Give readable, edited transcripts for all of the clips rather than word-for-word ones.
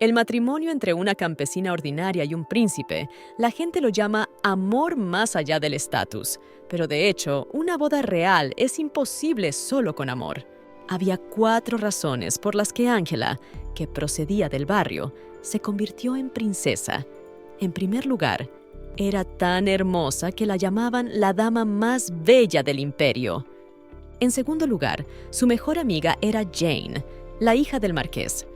El matrimonio entre una campesina ordinaria y un príncipe, la gente lo llama amor más allá del estatus, pero de hecho, una boda real es imposible solo con amor. Había 4 razones por las que Angela, que procedía del barrio, se convirtió en princesa. En primer lugar, era tan hermosa que la llamaban la dama más bella del imperio. En segundo lugar, su mejor amiga era Jane, la hija del marqués.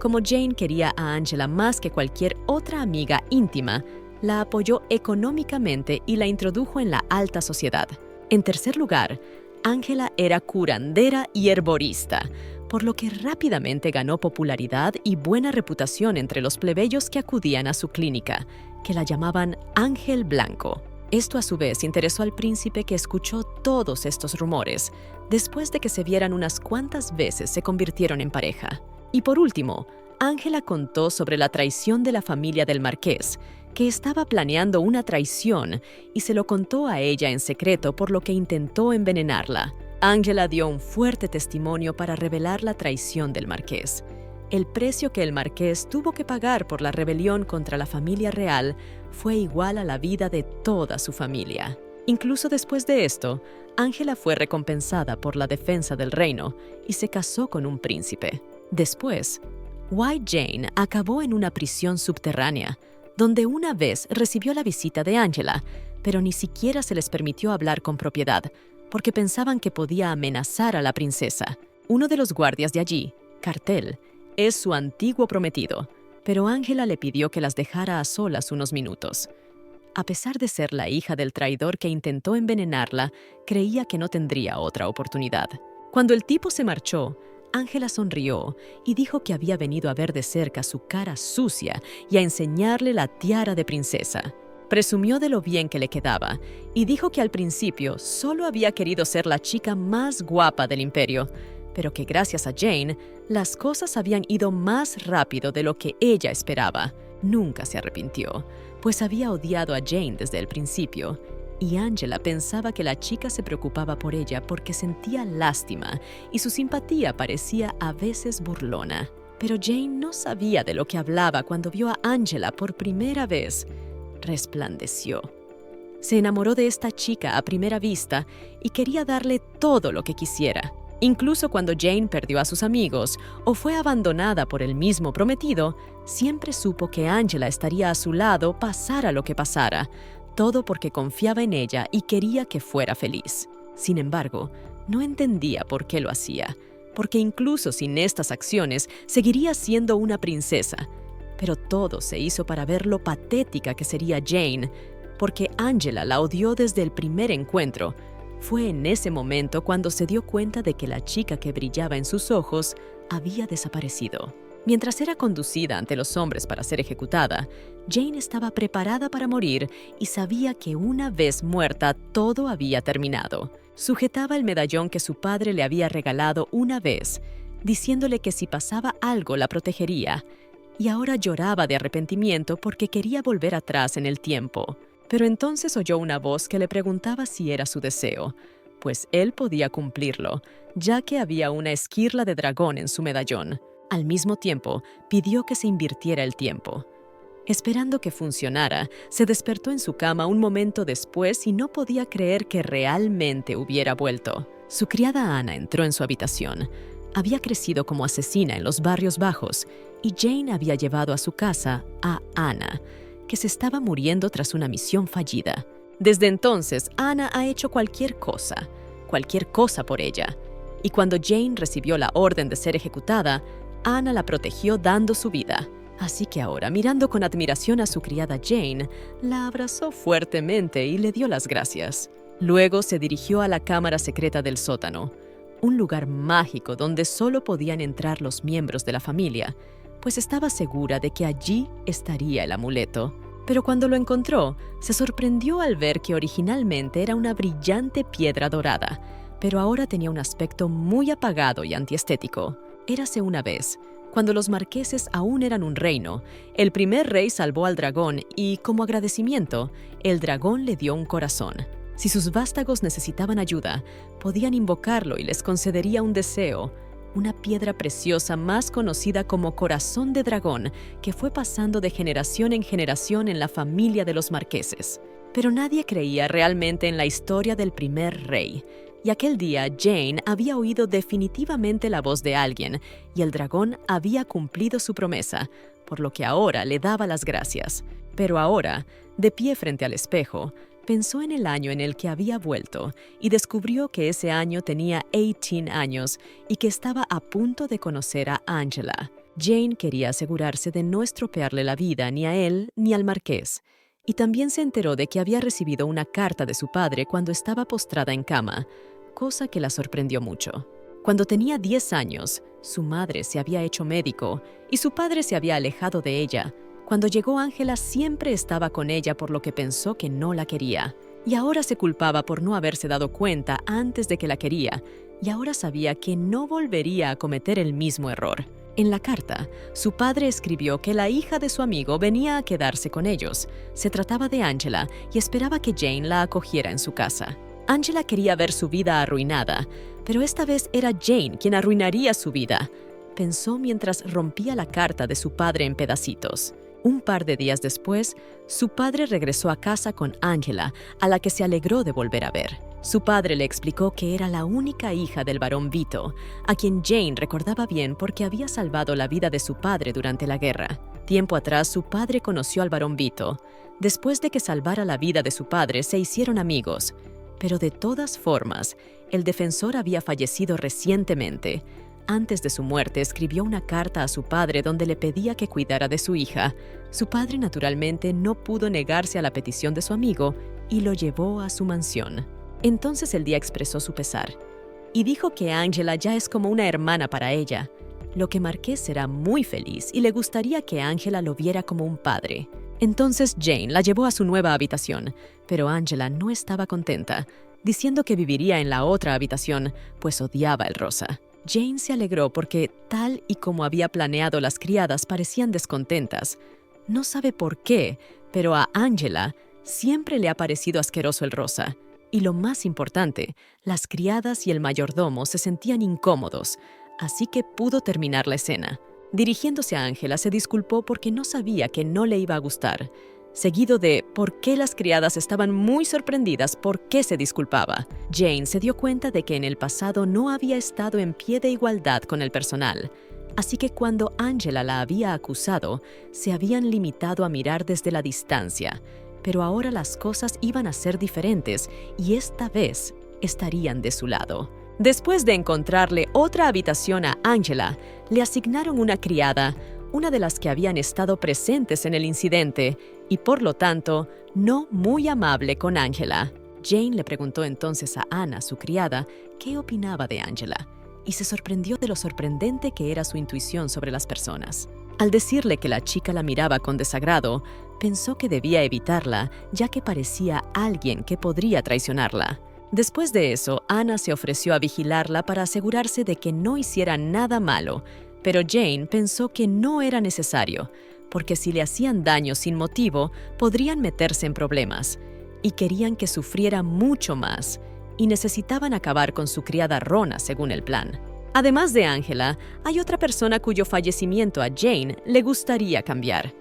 Como Jane quería a Angela más que cualquier otra amiga íntima, la apoyó económicamente y la introdujo en la alta sociedad. En tercer lugar, Angela era curandera y herborista, por lo que rápidamente ganó popularidad y buena reputación entre los plebeyos que acudían a su clínica, que la llamaban Ángel Blanco. Esto a su vez interesó al príncipe, que escuchó todos estos rumores. Después de que se vieran unas cuantas veces, se convirtieron en pareja. Y por último, Angela contó sobre la traición de la familia del marqués, que estaba planeando una traición, y se lo contó a ella en secreto, por lo que intentó envenenarla. Angela dio un fuerte testimonio para revelar la traición del marqués. El precio que el marqués tuvo que pagar por la rebelión contra la familia real fue igual a la vida de toda su familia. Incluso después de esto, Angela fue recompensada por la defensa del reino y se casó con un príncipe. Después, White Jane acabó en una prisión subterránea, donde una vez recibió la visita de Angela, pero ni siquiera se les permitió hablar con propiedad, porque pensaban que podía amenazar a la princesa. Uno de los guardias de allí, Cartel, es su antiguo prometido, pero Angela le pidió que las dejara a solas unos minutos. A pesar de ser la hija del traidor que intentó envenenarla, creía que no tendría otra oportunidad. Cuando el tipo se marchó, Angela sonrió y dijo que había venido a ver de cerca su cara sucia y a enseñarle la tiara de princesa. Presumió de lo bien que le quedaba y dijo que al principio solo había querido ser la chica más guapa del imperio, pero que gracias a Jane, las cosas habían ido más rápido de lo que ella esperaba. Nunca se arrepintió, pues había odiado a Jane desde el principio, y Angela pensaba que la chica se preocupaba por ella porque sentía lástima y su simpatía parecía a veces burlona. Pero Jane no sabía de lo que hablaba cuando vio a Angela por primera vez. Resplandeció. Se enamoró de esta chica a primera vista y quería darle todo lo que quisiera. Incluso cuando Jane perdió a sus amigos o fue abandonada por el mismo prometido, siempre supo que Angela estaría a su lado pasara lo que pasara, todo porque confiaba en ella y quería que fuera feliz. Sin embargo, no entendía por qué lo hacía, porque incluso sin estas acciones seguiría siendo una princesa. Pero todo se hizo para ver lo patética que sería Jane, porque Angela la odió desde el primer encuentro. Fue en ese momento cuando se dio cuenta de que la chica que brillaba en sus ojos había desaparecido. Mientras era conducida ante los hombres para ser ejecutada, Jane estaba preparada para morir y sabía que una vez muerta todo había terminado. Sujetaba el medallón que su padre le había regalado una vez, diciéndole que si pasaba algo la protegería, y ahora lloraba de arrepentimiento porque quería volver atrás en el tiempo. Pero entonces oyó una voz que le preguntaba si era su deseo, pues él podía cumplirlo, ya que había una esquirla de dragón en su medallón. Al mismo tiempo, pidió que se invirtiera el tiempo. Esperando que funcionara, se despertó en su cama un momento después y no podía creer que realmente hubiera vuelto. Su criada Anna entró en su habitación. Había crecido como asesina en los barrios bajos y Jane había llevado a su casa a Anna, que se estaba muriendo tras una misión fallida. Desde entonces, Anna ha hecho cualquier cosa por ella. Y cuando Jane recibió la orden de ser ejecutada, Anna la protegió dando su vida. Así que ahora, mirando con admiración a su criada Jane, la abrazó fuertemente y le dio las gracias. Luego se dirigió a la cámara secreta del sótano, un lugar mágico donde solo podían entrar los miembros de la familia, pues estaba segura de que allí estaría el amuleto. Pero cuando lo encontró, se sorprendió al ver que originalmente era una brillante piedra dorada, pero ahora tenía un aspecto muy apagado y antiestético. Érase una vez, cuando los marqueses aún eran un reino, el primer rey salvó al dragón y, como agradecimiento, el dragón le dio un corazón. Si sus vástagos necesitaban ayuda, podían invocarlo y les concedería un deseo, una piedra preciosa más conocida como corazón de dragón, que fue pasando de generación en generación en la familia de los marqueses. Pero nadie creía realmente en la historia del primer rey. Y aquel día Jane había oído definitivamente la voz de alguien, y el dragón había cumplido su promesa, por lo que ahora le daba las gracias. Pero ahora, de pie frente al espejo, pensó en el año en el que había vuelto y descubrió que ese año tenía 18 años y que estaba a punto de conocer a Angela. Jane quería asegurarse de no estropearle la vida ni a él ni al marqués. Y también se enteró de que había recibido una carta de su padre cuando estaba postrada en cama, cosa que la sorprendió mucho. Cuando tenía 10 años, su madre se había hecho médico y su padre se había alejado de ella. Cuando llegó Angela siempre estaba con ella, por lo que pensó que no la quería. Y ahora se culpaba por no haberse dado cuenta antes de que la quería, y ahora sabía que no volvería a cometer el mismo error. En la carta, su padre escribió que la hija de su amigo venía a quedarse con ellos. Se trataba de Angela y esperaba que Jane la acogiera en su casa. Angela quería ver su vida arruinada, pero esta vez era Jane quien arruinaría su vida, pensó mientras rompía la carta de su padre en pedacitos. Un par de días después, su padre regresó a casa con Angela, a la que se alegró de volver a ver. Su padre le explicó que era la única hija del barón Vito, a quien Jane recordaba bien porque había salvado la vida de su padre durante la guerra. Tiempo atrás, su padre conoció al barón Vito. Después de que salvara la vida de su padre, se hicieron amigos. Pero de todas formas, el defensor había fallecido recientemente. Antes de su muerte, escribió una carta a su padre donde le pedía que cuidara de su hija. Su padre, naturalmente, no pudo negarse a la petición de su amigo y lo llevó a su mansión. Entonces el día expresó su pesar y dijo que Angela ya es como una hermana para ella, lo que Marqués será muy feliz y le gustaría que Angela lo viera como un padre. Entonces Jane la llevó a su nueva habitación, pero Angela no estaba contenta, diciendo que viviría en la otra habitación, pues odiaba el rosa. Jane se alegró porque, tal y como había planeado, las criadas parecían descontentas. No sabe por qué, pero a Angela siempre le ha parecido asqueroso el rosa. Y lo más importante, las criadas y el mayordomo se sentían incómodos, así que pudo terminar la escena. Dirigiéndose a Angela, se disculpó porque no sabía que no le iba a gustar, seguido de por qué las criadas estaban muy sorprendidas por qué se disculpaba. Jane se dio cuenta de que en el pasado no había estado en pie de igualdad con el personal, así que cuando Angela la había acusado, se habían limitado a mirar desde la distancia, pero ahora las cosas iban a ser diferentes y esta vez estarían de su lado. Después de encontrarle otra habitación a Angela, le asignaron una criada, una de las que habían estado presentes en el incidente, y por lo tanto, no muy amable con Angela. Jane le preguntó entonces a Anna, su criada, qué opinaba de Angela, y se sorprendió de lo sorprendente que era su intuición sobre las personas. Al decirle que la chica la miraba con desagrado, pensó que debía evitarla, ya que parecía alguien que podría traicionarla. Después de eso, Anna se ofreció a vigilarla para asegurarse de que no hiciera nada malo, pero Jane pensó que no era necesario, porque si le hacían daño sin motivo, podrían meterse en problemas, y querían que sufriera mucho más, y necesitaban acabar con su criada Rona según el plan. Además de Angela, hay otra persona cuyo fallecimiento a Jane le gustaría cambiar.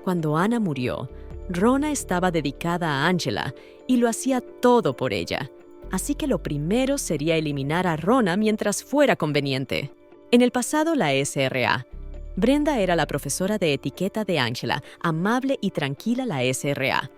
Cuando Anna murió, Rona estaba dedicada a Angela y lo hacía todo por ella. Así que lo primero sería eliminar a Rona mientras fuera conveniente. En el pasado, la SRA. Brenda era la profesora de etiqueta de Angela, amable y tranquila la SRA.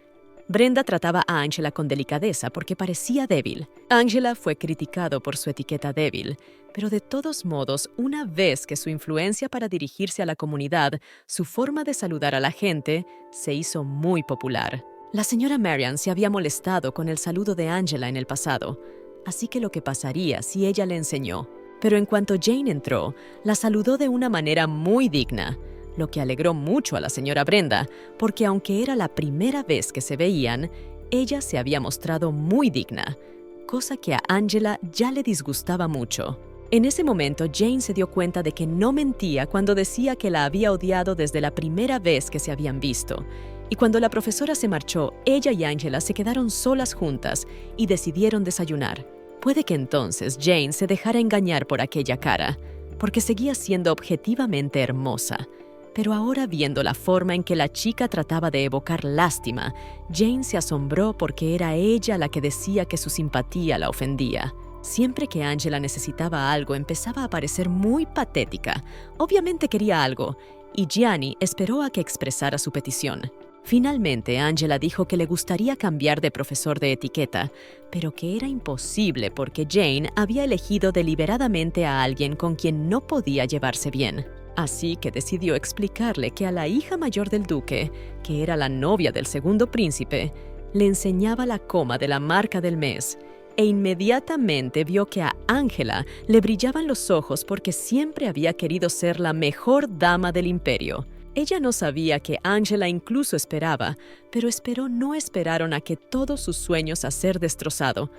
Brenda trataba a Angela con delicadeza porque parecía débil. Angela fue criticado por su etiqueta débil, pero de todos modos, una vez que su influencia para dirigirse a la comunidad, su forma de saludar a la gente, se hizo muy popular. La señora Marian se había molestado con el saludo de Angela en el pasado, así que lo que pasaría si ella le enseñó. Pero en cuanto Jane entró, la saludó de una manera muy digna, lo que alegró mucho a la señora Brenda, porque aunque era la primera vez que se veían, ella se había mostrado muy digna, cosa que a Angela ya le disgustaba mucho. En ese momento, Jane se dio cuenta de que no mentía cuando decía que la había odiado desde la primera vez que se habían visto. Y cuando la profesora se marchó, ella y Angela se quedaron solas juntas y decidieron desayunar. Puede que entonces Jane se dejara engañar por aquella cara, porque seguía siendo objetivamente hermosa. Pero ahora, viendo la forma en que la chica trataba de evocar lástima, Jane se asombró porque era ella la que decía que su simpatía la ofendía. Siempre que Angela necesitaba algo, empezaba a parecer muy patética. Obviamente quería algo, y Gianni esperó a que expresara su petición. Finalmente, Angela dijo que le gustaría cambiar de profesor de etiqueta, pero que era imposible porque Jane había elegido deliberadamente a alguien con quien no podía llevarse bien. Así que decidió explicarle que a la hija mayor del duque, que era la novia del segundo príncipe, le enseñaba la coma de la marca del mes, e inmediatamente vio que a Angela le brillaban los ojos porque siempre había querido ser la mejor dama del imperio. Ella no sabía que Angela incluso esperaba, pero no esperaron a que todos sus sueños a ser destrozado.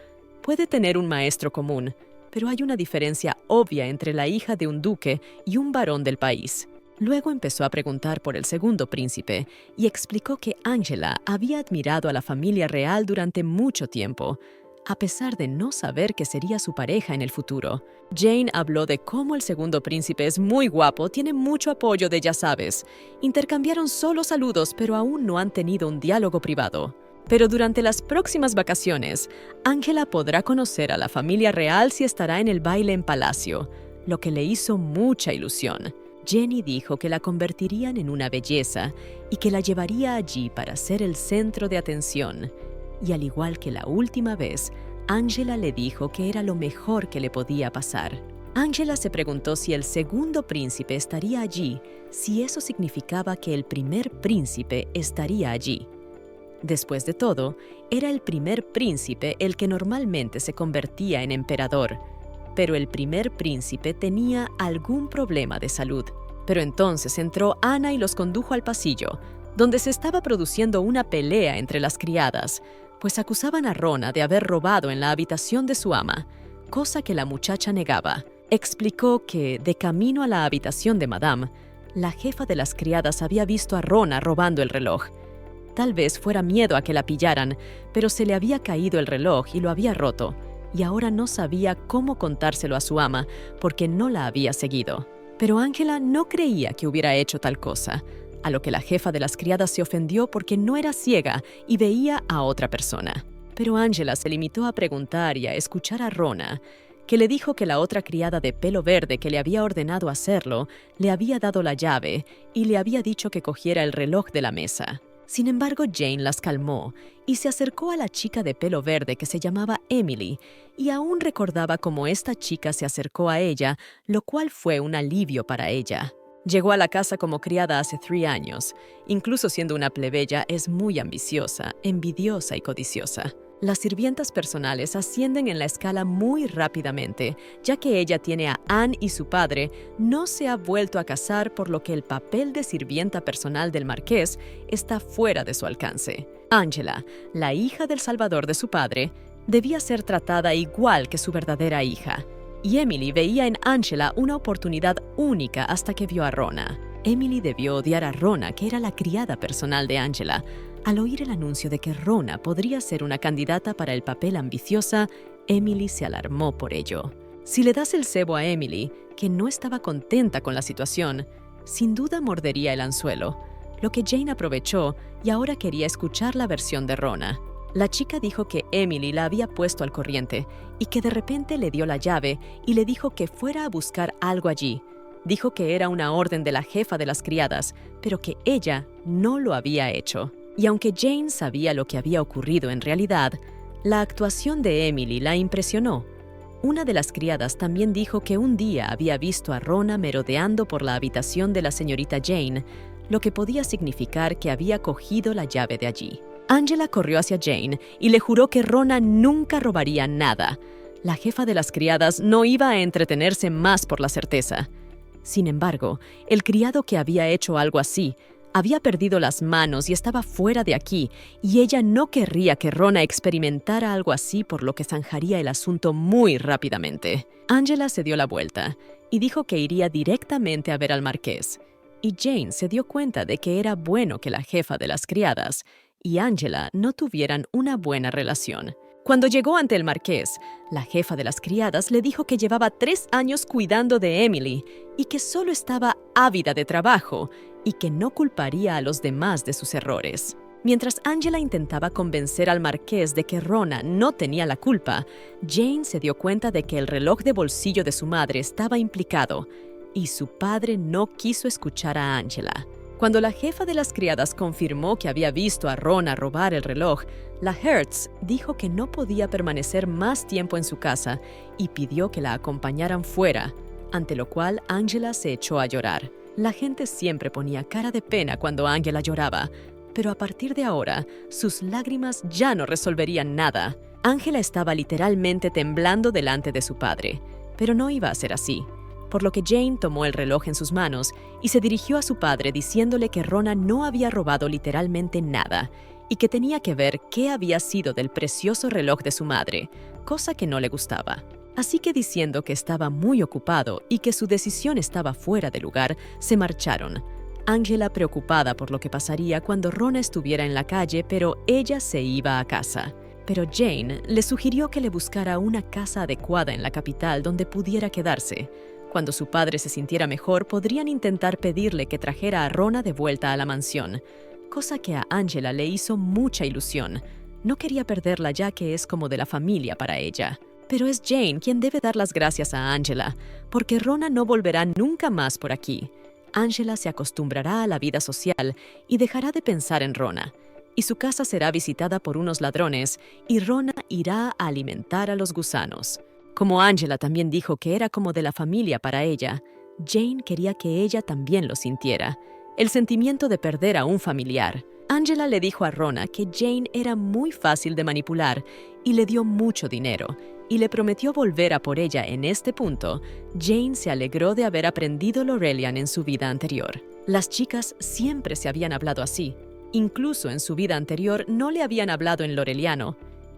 Puede tener un maestro común, pero hay una diferencia obvia entre la hija de un duque y un varón del país. Luego empezó a preguntar por el segundo príncipe y explicó que Angela había admirado a la familia real durante mucho tiempo, a pesar de no saber que sería su pareja en el futuro. Jane habló de cómo el segundo príncipe es muy guapo, tiene mucho apoyo de ya sabes. Intercambiaron solo saludos, pero aún no han tenido un diálogo privado. Pero durante las próximas vacaciones, Angela podrá conocer a la familia real si estará en el baile en palacio, lo que le hizo mucha ilusión. Jenny dijo que la convertirían en una belleza y que la llevaría allí para ser el centro de atención. Y al igual que la última vez, Angela le dijo que era lo mejor que le podía pasar. Angela se preguntó si el segundo príncipe estaría allí, si eso significaba que el primer príncipe estaría allí. Después de todo, era el primer príncipe el que normalmente se convertía en emperador, pero el primer príncipe tenía algún problema de salud. Pero entonces entró Ana y los condujo al pasillo, donde se estaba produciendo una pelea entre las criadas, pues acusaban a Rona de haber robado en la habitación de su ama, cosa que la muchacha negaba. Explicó que, de camino a la habitación de Madame, la jefa de las criadas había visto a Rona robando el reloj. Tal vez fuera miedo a que la pillaran, pero se le había caído el reloj y lo había roto, y ahora no sabía cómo contárselo a su ama porque no la había seguido. Pero Angela no creía que hubiera hecho tal cosa, a lo que la jefa de las criadas se ofendió porque no era ciega y veía a otra persona. Pero Angela se limitó a preguntar y a escuchar a Rona, que le dijo que la otra criada de pelo verde que le había ordenado hacerlo le había dado la llave y le había dicho que cogiera el reloj de la mesa. Sin embargo, Jane las calmó y se acercó a la chica de pelo verde que se llamaba Emily, y aún recordaba cómo esta chica se acercó a ella, lo cual fue un alivio para ella. Llegó a la casa como criada hace 3 años. Incluso siendo una plebeya, es muy ambiciosa, envidiosa y codiciosa. Las sirvientas personales ascienden en la escala muy rápidamente, ya que ella tiene a Anne y su padre no se ha vuelto a casar, por lo que el papel de sirvienta personal del marqués está fuera de su alcance. Angela, la hija del salvador de su padre, debía ser tratada igual que su verdadera hija. Y Emily veía en Angela una oportunidad única hasta que vio a Rona. Emily debió odiar a Rona, que era la criada personal de Angela. Al oír el anuncio de que Rona podría ser una candidata para el papel ambiciosa, Emily se alarmó por ello. Si le das el cebo a Emily, que no estaba contenta con la situación, sin duda mordería el anzuelo, lo que Jane aprovechó y ahora quería escuchar la versión de Rona. La chica dijo que Emily la había puesto al corriente y que de repente le dio la llave y le dijo que fuera a buscar algo allí. Dijo que era una orden de la jefa de las criadas, pero que ella no lo había hecho. Y aunque Jane sabía lo que había ocurrido en realidad, la actuación de Emily la impresionó. Una de las criadas también dijo que un día había visto a Rona merodeando por la habitación de la señorita Jane, lo que podía significar que había cogido la llave de allí. Angela corrió hacia Jane y le juró que Rona nunca robaría nada. La jefa de las criadas no iba a entretenerse más por la certeza. Sin embargo, el criado que había hecho algo así había perdido las manos y estaba fuera de aquí, y ella no querría que Rona experimentara algo así, por lo que zanjaría el asunto muy rápidamente. Angela se dio la vuelta y dijo que iría directamente a ver al marqués, y Jane se dio cuenta de que era bueno que la jefa de las criadas y Angela no tuvieran una buena relación. Cuando llegó ante el marqués, la jefa de las criadas le dijo que llevaba 3 años cuidando de Emily y que solo estaba ávida de trabajo y que no culparía a los demás de sus errores. Mientras Angela intentaba convencer al marqués de que Rona no tenía la culpa, Jane se dio cuenta de que el reloj de bolsillo de su madre estaba implicado y su padre no quiso escuchar a Angela. Cuando la jefa de las criadas confirmó que había visto a Rona robar el reloj, la Hertz dijo que no podía permanecer más tiempo en su casa y pidió que la acompañaran fuera, ante lo cual Angela se echó a llorar. La gente siempre ponía cara de pena cuando Angela lloraba, pero a partir de ahora, sus lágrimas ya no resolverían nada. Angela estaba literalmente temblando delante de su padre, pero no iba a ser así, por lo que Jane tomó el reloj en sus manos y se dirigió a su padre diciéndole que Rona no había robado literalmente nada y que tenía que ver qué había sido del precioso reloj de su madre, cosa que no le gustaba. Así que diciendo que estaba muy ocupado y que su decisión estaba fuera de lugar, se marcharon. Angela preocupada por lo que pasaría cuando Rona estuviera en la calle, pero ella se iba a casa. Pero Jane le sugirió que le buscara una casa adecuada en la capital donde pudiera quedarse. Cuando su padre se sintiera mejor, podrían intentar pedirle que trajera a Rona de vuelta a la mansión, cosa que a Angela le hizo mucha ilusión. No quería perderla ya que es como de la familia para ella. Pero es Jane quien debe dar las gracias a Angela, porque Rona no volverá nunca más por aquí. Angela se acostumbrará a la vida social y dejará de pensar en Rona, y su casa será visitada por unos ladrones y Rona irá a alimentar a los gusanos. Como Angela también dijo que era como de la familia para ella, Jane quería que ella también lo sintiera, el sentimiento de perder a un familiar. Angela le dijo a Rona que Jane era muy fácil de manipular y le dio mucho dinero, y le prometió volver a por ella en este punto. Jane se alegró de haber aprendido Lorelian en su vida anterior. Las chicas siempre se habían hablado así. Incluso en su vida anterior no le habían hablado en loreliano.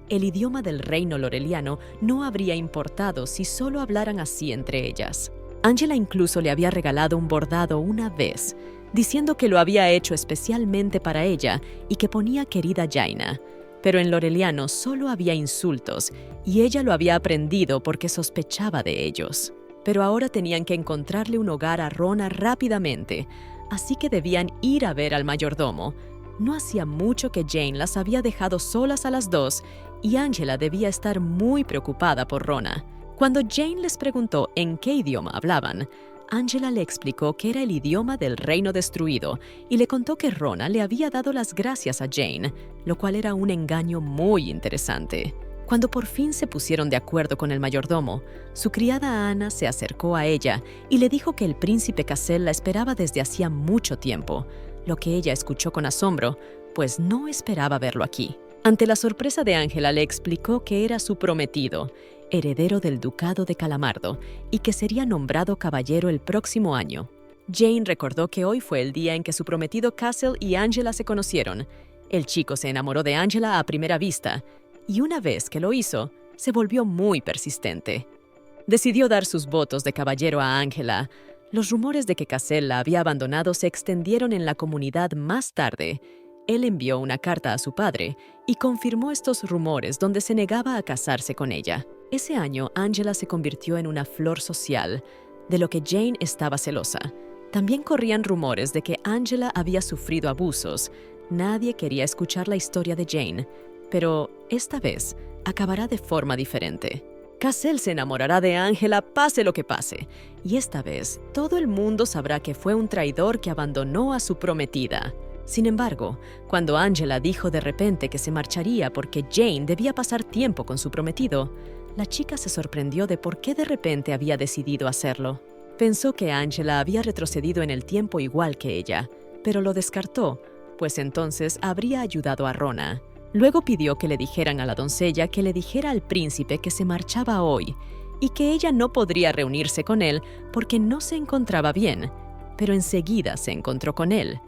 El idioma del reino loreliano no habría importado si solo hablaran así entre ellas. Angela incluso le había regalado un bordado una vez, diciendo que lo había hecho especialmente para ella y que ponía querida Jaina. Pero en loreliano solo había insultos y ella lo había aprendido porque sospechaba de ellos. Pero ahora tenían que encontrarle un hogar a Rona rápidamente, así que debían ir a ver al mayordomo. No hacía mucho que Jane las había dejado solas a las dos y Angela debía estar muy preocupada por Rona. Cuando Jane les preguntó en qué idioma hablaban, Angela le explicó que era el idioma del reino destruido y le contó que Rona le había dado las gracias a Jane, lo cual era un engaño muy interesante. Cuando por fin se pusieron de acuerdo con el mayordomo, su criada Anna se acercó a ella y le dijo que el príncipe Cassel la esperaba desde hacía mucho tiempo, lo que ella escuchó con asombro, pues no esperaba verlo aquí. Ante la sorpresa de Angela, le explicó que era su prometido, heredero del ducado de Calamardo, y que sería nombrado caballero el próximo año. Jane recordó que hoy fue el día en que su prometido Cassel y Angela se conocieron. El chico se enamoró de Angela a primera vista, y una vez que lo hizo, se volvió muy persistente. Decidió dar sus votos de caballero a Angela. Los rumores de que Cassel la había abandonado se extendieron en la comunidad más tarde. Él envió una carta a su padre y confirmó estos rumores donde se negaba a casarse con ella. Ese año, Angela se convirtió en una flor social, de lo que Jane estaba celosa. También corrían rumores de que Angela había sufrido abusos. Nadie quería escuchar la historia de Jane, pero esta vez acabará de forma diferente. Cassel se enamorará de Angela pase lo que pase, y esta vez todo el mundo sabrá que fue un traidor que abandonó a su prometida. Sin embargo, cuando Angela dijo de repente que se marcharía porque Jane debía pasar tiempo con su prometido, la chica se sorprendió de por qué de repente había decidido hacerlo. Pensó que Angela había retrocedido en el tiempo igual que ella, pero lo descartó, pues entonces habría ayudado a Rona. Luego pidió que le dijeran a la doncella que le dijera al príncipe que se marchaba hoy y que ella no podría reunirse con él porque no se encontraba bien, pero enseguida se encontró con él,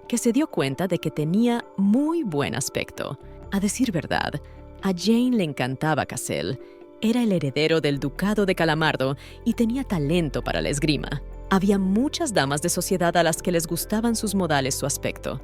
que se dio cuenta de que tenía muy buen aspecto. A decir verdad, a Jane le encantaba Cassel. Era el heredero del ducado de Calamardo y tenía talento para la esgrima. Había muchas damas de sociedad a las que les gustaban sus modales, su aspecto.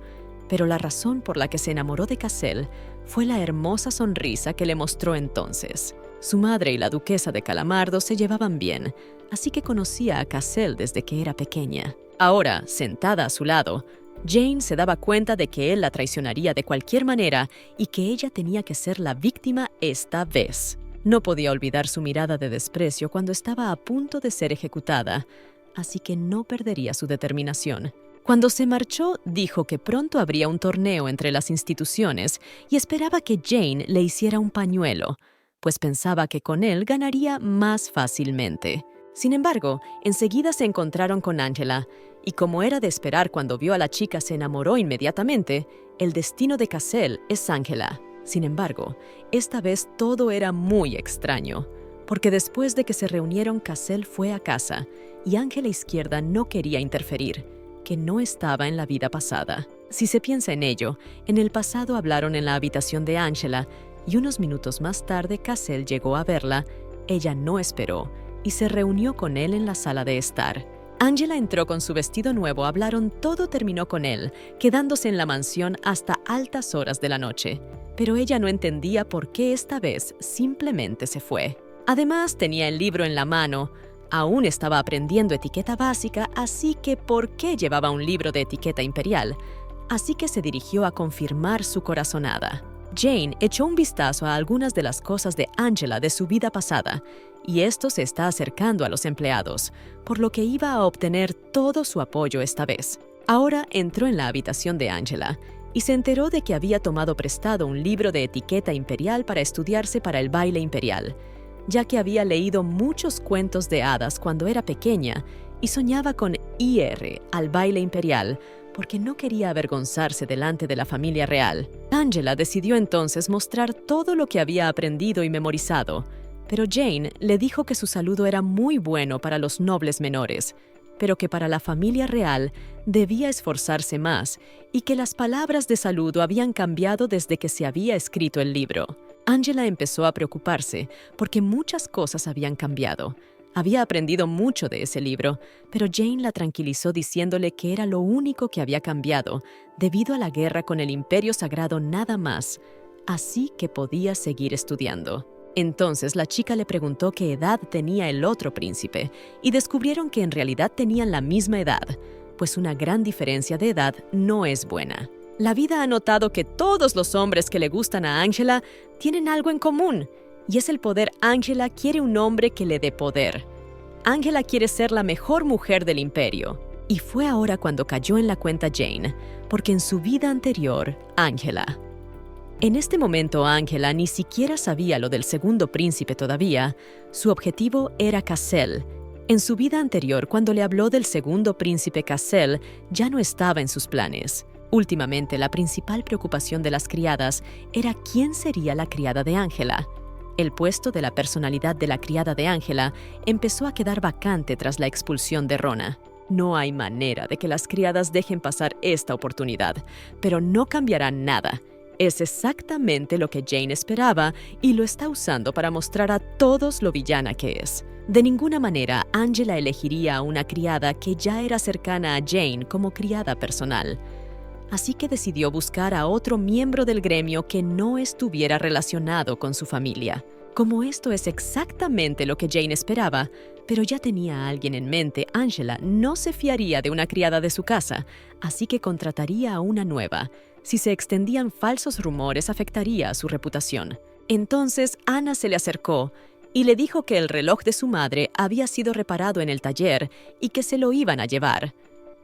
Pero la razón por la que se enamoró de Cassel fue la hermosa sonrisa que le mostró entonces. Su madre y la duquesa de Calamardo se llevaban bien, así que conocía a Cassel desde que era pequeña. Ahora, sentada a su lado, Jane se daba cuenta de que él la traicionaría de cualquier manera y que ella tenía que ser la víctima esta vez. No podía olvidar su mirada de desprecio cuando estaba a punto de ser ejecutada, así que no perdería su determinación. Cuando se marchó, dijo que pronto habría un torneo entre las instituciones y esperaba que Jane le hiciera un pañuelo, pues pensaba que con él ganaría más fácilmente. Sin embargo, enseguida se encontraron con Angela, y como era de esperar cuando vio a la chica se enamoró inmediatamente. El destino de Cassel es Angela. Sin embargo, esta vez todo era muy extraño, porque después de que se reunieron, Cassel fue a casa, y Angela Izquierda no quería interferir, que no estaba en la vida pasada. Si se piensa en ello, en el pasado hablaron en la habitación de Angela, y unos minutos más tarde Cassel llegó a verla. Ella no esperó, y se reunió con él en la sala de estar. Angela entró con su vestido nuevo, hablaron, todo terminó con él, quedándose en la mansión hasta altas horas de la noche. Pero ella no entendía por qué esta vez simplemente se fue. Además, tenía el libro en la mano. Aún estaba aprendiendo etiqueta básica, así que ¿por qué llevaba un libro de etiqueta imperial? Así que se dirigió a confirmar su corazonada. Jane echó un vistazo a algunas de las cosas de Angela de su vida pasada, y esto se está acercando a los empleados, por lo que iba a obtener todo su apoyo esta vez. Ahora entró en la habitación de Angela y se enteró de que había tomado prestado un libro de etiqueta imperial para estudiarse para el baile imperial, ya que había leído muchos cuentos de hadas cuando era pequeña y soñaba con ir al baile imperial porque no quería avergonzarse delante de la familia real. Angela decidió entonces mostrar todo lo que había aprendido y memorizado, pero Jane le dijo que su saludo era muy bueno para los nobles menores, pero que para la familia real debía esforzarse más y que las palabras de saludo habían cambiado desde que se había escrito el libro. Angela empezó a preocuparse porque muchas cosas habían cambiado. Había aprendido mucho de ese libro, pero Jane la tranquilizó diciéndole que era lo único que había cambiado debido a la guerra con el Imperio Sagrado nada más, así que podía seguir estudiando. Entonces la chica le preguntó qué edad tenía el otro príncipe y descubrieron que en realidad tenían la misma edad, pues una gran diferencia de edad no es buena. La vida ha notado que todos los hombres que le gustan a Angela tienen algo en común, y es el poder. Angela quiere un hombre que le dé poder. Angela quiere ser la mejor mujer del imperio. Y fue ahora cuando cayó en la cuenta Jane, porque en su vida anterior, Angela. En este momento, Angela ni siquiera sabía lo del segundo príncipe todavía. Su objetivo era Cassel. En su vida anterior, cuando le habló del segundo príncipe, Cassel ya no estaba en sus planes. Últimamente, la principal preocupación de las criadas era quién sería la criada de Angela. El puesto de la personalidad de la criada de Angela empezó a quedar vacante tras la expulsión de Rona. No hay manera de que las criadas dejen pasar esta oportunidad, pero no cambiará nada. Es exactamente lo que Jane esperaba y lo está usando para mostrar a todos lo villana que es. De ninguna manera, Angela elegiría a una criada que ya era cercana a Jane como criada personal. Así que decidió buscar a otro miembro del gremio que no estuviera relacionado con su familia. Como esto es exactamente lo que Jane esperaba, pero ya tenía a alguien en mente, Angela no se fiaría de una criada de su casa, así que contrataría a una nueva. Si se extendían falsos rumores, afectaría a su reputación. Entonces, Ana se le acercó y le dijo que el reloj de su madre había sido reparado en el taller y que se lo iban a llevar.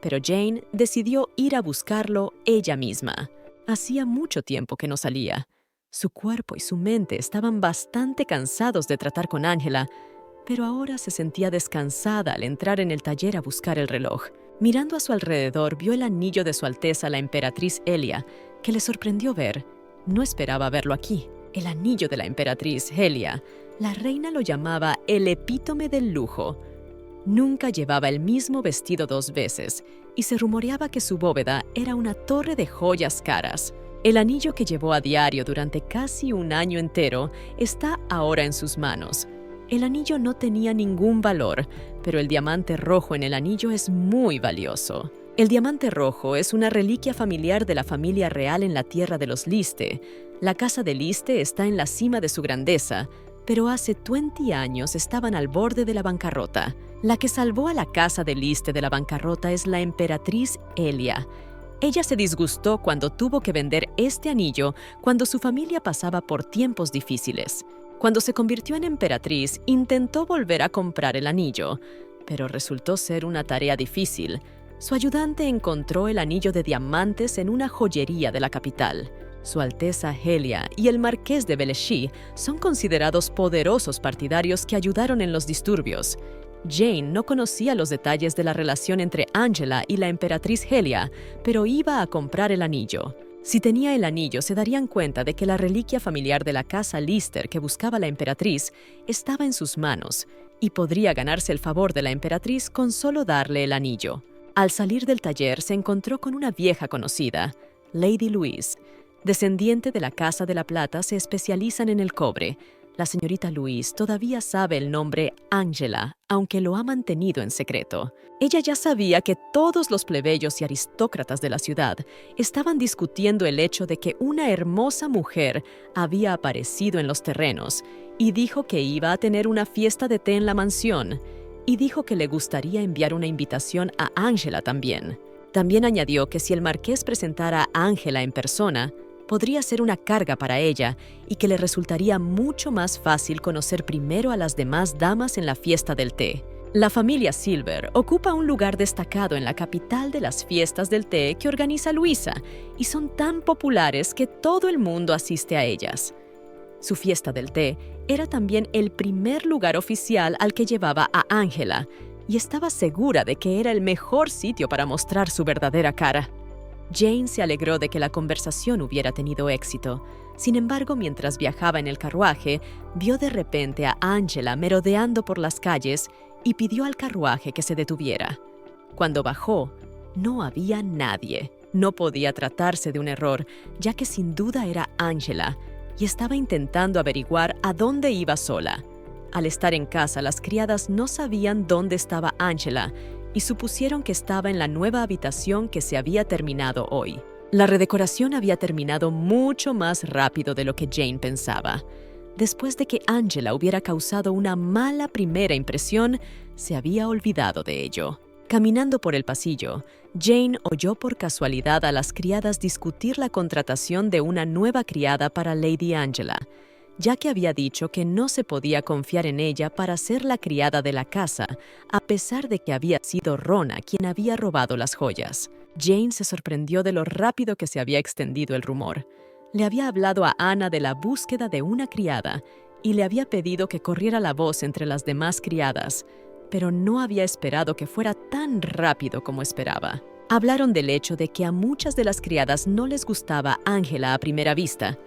Pero Jane decidió ir a buscarlo ella misma. Hacía mucho tiempo que no salía. Su cuerpo y su mente estaban bastante cansados de tratar con Angela, pero ahora se sentía descansada al entrar en el taller a buscar el reloj. Mirando a su alrededor, vio el anillo de Su Alteza la emperatriz Elia, que le sorprendió ver. No esperaba verlo aquí. El anillo de la emperatriz Elia. La reina lo llamaba el epítome del lujo. Nunca llevaba el mismo vestido 2 veces, y se rumoreaba que su bóveda era una torre de joyas caras. El anillo que llevó a diario durante casi un año entero está ahora en sus manos. El anillo no tenía ningún valor, pero el diamante rojo en el anillo es muy valioso. El diamante rojo es una reliquia familiar de la familia real en la tierra de los Liste. La casa de Liste está en la cima de su grandeza, pero hace 20 años estaban al borde de la bancarrota. La que salvó a la casa de Liste de la bancarrota es la emperatriz Elia. Ella se disgustó cuando tuvo que vender este anillo cuando su familia pasaba por tiempos difíciles. Cuando se convirtió en emperatriz, intentó volver a comprar el anillo, pero resultó ser una tarea difícil. Su ayudante encontró el anillo de diamantes en una joyería de la capital. Su Alteza Helia y el Marqués de Belleshi son considerados poderosos partidarios que ayudaron en los disturbios. Jane no conocía los detalles de la relación entre Angela y la emperatriz Helia, pero iba a comprar el anillo. Si tenía el anillo, se darían cuenta de que la reliquia familiar de la casa Lister que buscaba la emperatriz estaba en sus manos, y podría ganarse el favor de la emperatriz con solo darle el anillo. Al salir del taller se encontró con una vieja conocida, Lady Louise. Descendiente de la Casa de la Plata, se especializan en el cobre. La señorita Louise todavía sabe el nombre Angela, aunque lo ha mantenido en secreto. Ella ya sabía que todos los plebeyos y aristócratas de la ciudad estaban discutiendo el hecho de que una hermosa mujer había aparecido en los terrenos y dijo que iba a tener una fiesta de té en la mansión. Y dijo que le gustaría enviar una invitación a Angela también. También añadió que si el marqués presentara a Angela en persona, podría ser una carga para ella y que le resultaría mucho más fácil conocer primero a las demás damas en la fiesta del té. La familia Silver ocupa un lugar destacado en la capital de las fiestas del té que organiza Luisa y son tan populares que todo el mundo asiste a ellas. Su fiesta del té era también el primer lugar oficial al que llevaba a Angela, y estaba segura de que era el mejor sitio para mostrar su verdadera cara. Jane se alegró de que la conversación hubiera tenido éxito. Sin embargo, mientras viajaba en el carruaje, vio de repente a Angela merodeando por las calles y pidió al carruaje que se detuviera. Cuando bajó, no había nadie. No podía tratarse de un error, ya que sin duda era Angela, y estaba intentando averiguar a dónde iba sola. Al estar en casa, las criadas no sabían dónde estaba Angela y supusieron que estaba en la nueva habitación que se había terminado hoy. La redecoración había terminado mucho más rápido de lo que Jane pensaba. Después de que Angela hubiera causado una mala primera impresión, se había olvidado de ello. Caminando por el pasillo, Jane oyó por casualidad a las criadas discutir la contratación de una nueva criada para Lady Angela, ya que había dicho que no se podía confiar en ella para ser la criada de la casa, a pesar de que había sido Rona quien había robado las joyas. Jane se sorprendió de lo rápido que se había extendido el rumor. Le había hablado a Ana de la búsqueda de una criada y le había pedido que corriera la voz entre las demás criadas, pero no había esperado que fuera tan rápido como esperaba. Hablaron del hecho de que a muchas de las criadas no les gustaba Angela a primera vista.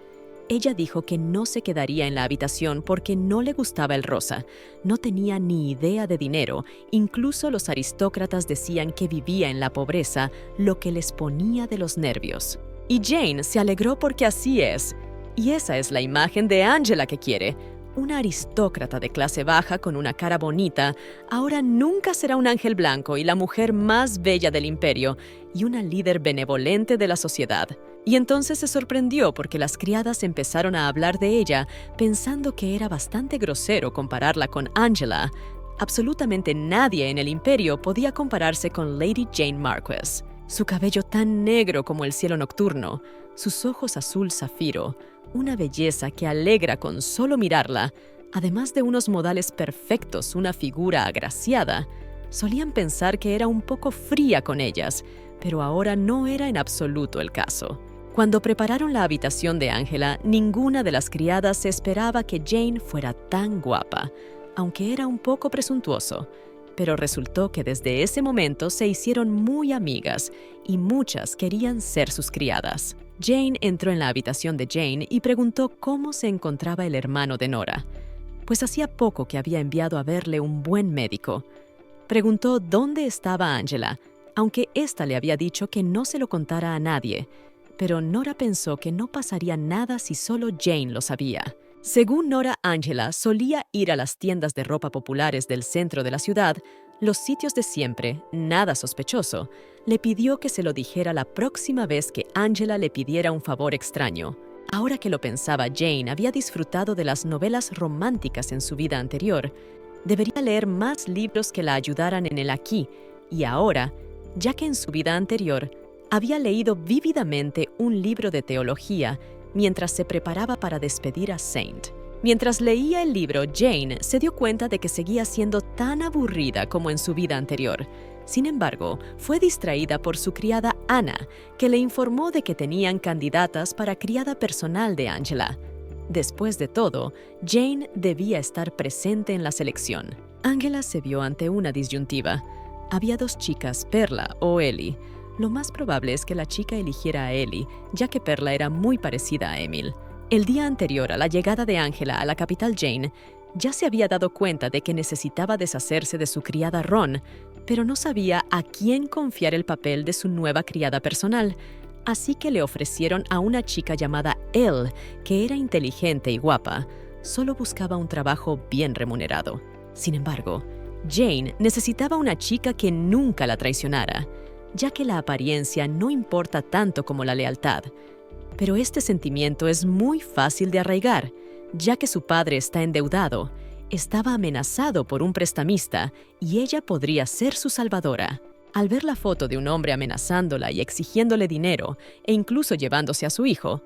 Ella dijo que no se quedaría en la habitación porque no le gustaba el rosa, no tenía ni idea de dinero, incluso los aristócratas decían que vivía en la pobreza, lo que les ponía de los nervios. Y Jane se alegró porque así es, y esa es la imagen de Angela que quiere. Una aristócrata de clase baja con una cara bonita, ahora nunca será un ángel blanco y la mujer más bella del imperio, y una líder benevolente de la sociedad. Y entonces se sorprendió porque las criadas empezaron a hablar de ella, pensando que era bastante grosero compararla con Angela. Absolutamente nadie en el imperio podía compararse con Lady Jane Marquess. Su cabello tan negro como el cielo nocturno, sus ojos azul zafiro, una belleza que alegra con solo mirarla, además de unos modales perfectos, una figura agraciada. Solían pensar que era un poco fría con ellas, pero ahora no era en absoluto el caso. Cuando prepararon la habitación de Angela, ninguna de las criadas se esperaba que Jane fuera tan guapa, aunque era un poco presuntuoso. Pero resultó que desde ese momento se hicieron muy amigas y muchas querían ser sus criadas. Jane entró en la habitación de Jane y preguntó cómo se encontraba el hermano de Nora, pues hacía poco que había enviado a verle un buen médico. Preguntó dónde estaba Angela, aunque ésta le había dicho que no se lo contara a nadie, pero Nora pensó que no pasaría nada si solo Jane lo sabía. Según Nora, Angela solía ir a las tiendas de ropa populares del centro de la ciudad Los sitios de siempre, nada sospechoso, le pidió que se lo dijera la próxima vez que Angela le pidiera un favor extraño. Ahora que lo pensaba, Jane había disfrutado de las novelas románticas en su vida anterior. Debería leer más libros que la ayudaran en el aquí y ahora, ya que en su vida anterior había leído vívidamente un libro de teología mientras se preparaba para despedir a Saint. Mientras leía el libro, Jane se dio cuenta de que seguía siendo tan aburrida como en su vida anterior. Sin embargo, fue distraída por su criada Anna, que le informó de que tenían candidatas para criada personal de Angela. Después de todo, Jane debía estar presente en la selección. Angela se vio ante una disyuntiva. Había dos chicas, Perla o Ellie. Lo más probable es que la chica eligiera a Ellie, ya que Perla era muy parecida a Emil. El día anterior a la llegada de Angela a la capital, Jane ya se había dado cuenta de que necesitaba deshacerse de su criada Ron, pero no sabía a quién confiar el papel de su nueva criada personal. Así que le ofrecieron a una chica llamada Elle, que era inteligente y guapa. Solo buscaba un trabajo bien remunerado. Sin embargo, Jane necesitaba una chica que nunca la traicionara, ya que la apariencia no importa tanto como la lealtad. Pero este sentimiento es muy fácil de arraigar, ya que su padre está endeudado, estaba amenazado por un prestamista y ella podría ser su salvadora. Al ver la foto de un hombre amenazándola y exigiéndole dinero, e incluso llevándose a su hijo,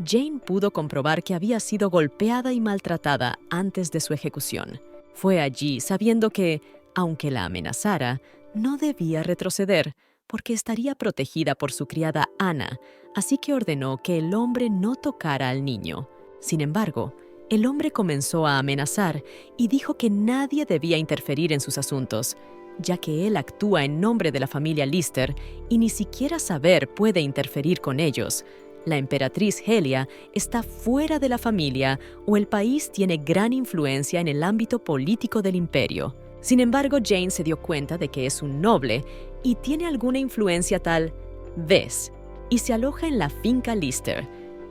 Jane pudo comprobar que había sido golpeada y maltratada antes de su ejecución. Fue allí sabiendo que, aunque la amenazara, no debía retroceder, porque estaría protegida por su criada Anna, así que ordenó que el hombre no tocara al niño. Sin embargo, el hombre comenzó a amenazar y dijo que nadie debía interferir en sus asuntos, ya que él actúa en nombre de la familia Lister y ni siquiera saber puede interferir con ellos. La emperatriz Helia está fuera de la familia o el país tiene gran influencia en el ámbito político del imperio. Sin embargo, Jane se dio cuenta de que es un noble y tiene alguna influencia tal vez, y se aloja en la finca Lister.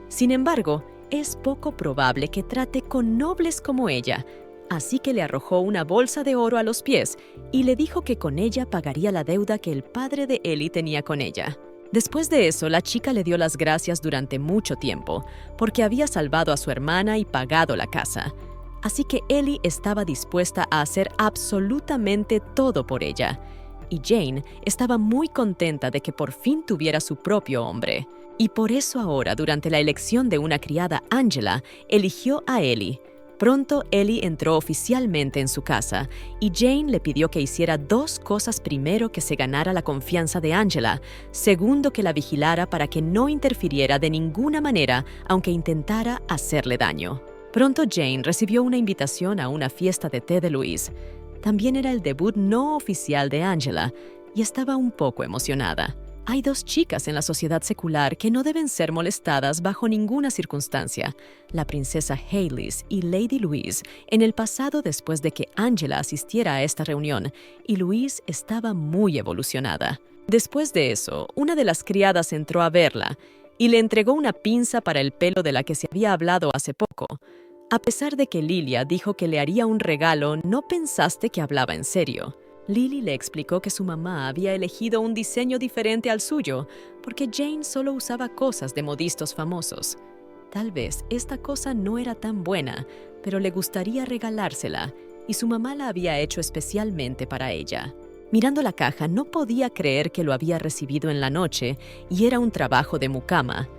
Sin embargo, es poco probable que trate con nobles como ella, así que le arrojó una bolsa de oro a los pies y le dijo que con ella pagaría la deuda que el padre de Ellie tenía con ella. Después de eso, la chica le dio las gracias durante mucho tiempo, porque había salvado a su hermana y pagado la casa. Así que Ellie estaba dispuesta a hacer absolutamente todo por ella. Y Jane estaba muy contenta de que por fin tuviera su propio hombre. Y por eso ahora, durante la elección de una criada, Angela eligió a Ellie. Pronto, Ellie entró oficialmente en su casa y Jane le pidió que hiciera dos cosas. Primero, que se ganara la confianza de Angela. Segundo, que la vigilara para que no interfiriera de ninguna manera, aunque intentara hacerle daño. Pronto, Jane recibió una invitación a una fiesta de té de Louise. También era el debut no oficial de Angela y estaba un poco emocionada. Hay dos chicas en la sociedad secular que no deben ser molestadas bajo ninguna circunstancia: la princesa Hailys y Lady Louise, en el pasado después de que Angela asistiera a esta reunión, y Louise estaba muy evolucionada. Después de eso, una de las criadas entró a verla y le entregó una pinza para el pelo de la que se había hablado hace poco. A pesar de que Lilia dijo que le haría un regalo, no pensaste que hablaba en serio. Lily le explicó que su mamá había elegido un diseño diferente al suyo, porque Jane solo usaba cosas de modistos famosos. Tal vez esta cosa no era tan buena, pero le gustaría regalársela, y su mamá la había hecho especialmente para ella. Mirando la caja, no podía creer que lo había recibido en la noche, y era un trabajo de mucama.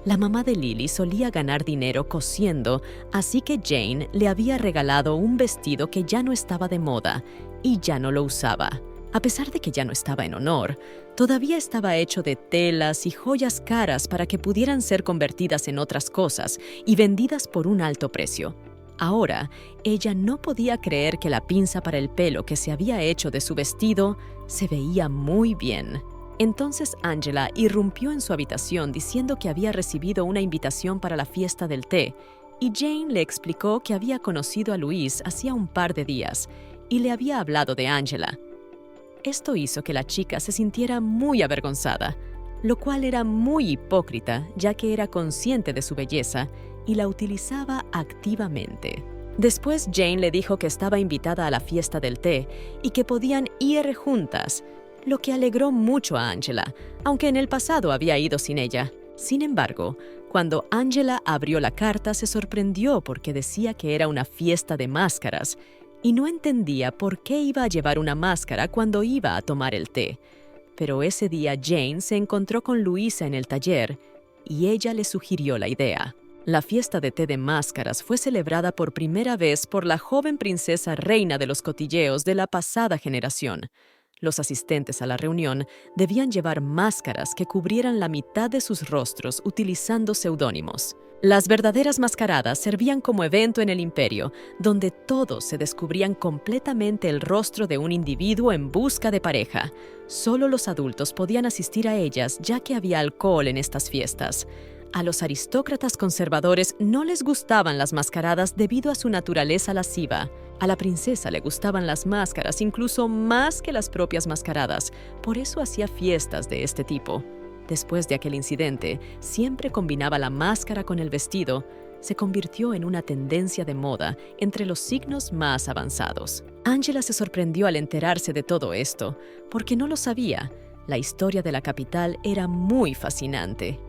La mamá de Lily solía ganar dinero cosiendo, así que Jane le había regalado un vestido que ya no estaba de moda y ya no lo usaba. A pesar de que ya no estaba en honor, todavía estaba hecho de telas y joyas caras para que pudieran ser convertidas en otras cosas y vendidas por un alto precio. Ahora, ella no podía creer que la pinza para el pelo que se había hecho de su vestido se veía muy bien. Entonces Angela irrumpió en su habitación diciendo que había recibido una invitación para la fiesta del té, y Jane le explicó que había conocido a Louise hacía un par de días y le había hablado de Angela. Esto hizo que la chica se sintiera muy avergonzada, lo cual era muy hipócrita, ya que era consciente de su belleza y la utilizaba activamente. Después Jane le dijo que estaba invitada a la fiesta del té y que podían ir juntas, lo que alegró mucho a Angela, aunque en el pasado había ido sin ella. Sin embargo, cuando Angela abrió la carta se sorprendió porque decía que era una fiesta de máscaras y no entendía por qué iba a llevar una máscara cuando iba a tomar el té. Pero ese día Jane se encontró con Luisa en el taller y ella le sugirió la idea. La fiesta de té de máscaras fue celebrada por primera vez por la joven princesa reina de los cotilleos de la pasada generación. Los asistentes a la reunión debían llevar máscaras que cubrieran la mitad de sus rostros utilizando seudónimos. Las verdaderas mascaradas servían como evento en el imperio, donde todos se descubrían completamente el rostro de un individuo en busca de pareja. Solo los adultos podían asistir a ellas, ya que había alcohol en estas fiestas. A los aristócratas conservadores no les gustaban las mascaradas debido a su naturaleza lasciva. A la princesa le gustaban las máscaras incluso más que las propias mascaradas, por eso hacía fiestas de este tipo. Después de aquel incidente, siempre combinaba la máscara con el vestido. Se convirtió en una tendencia de moda entre los signos más avanzados. Angela se sorprendió al enterarse de todo esto, porque no lo sabía. La historia de la capital era muy fascinante.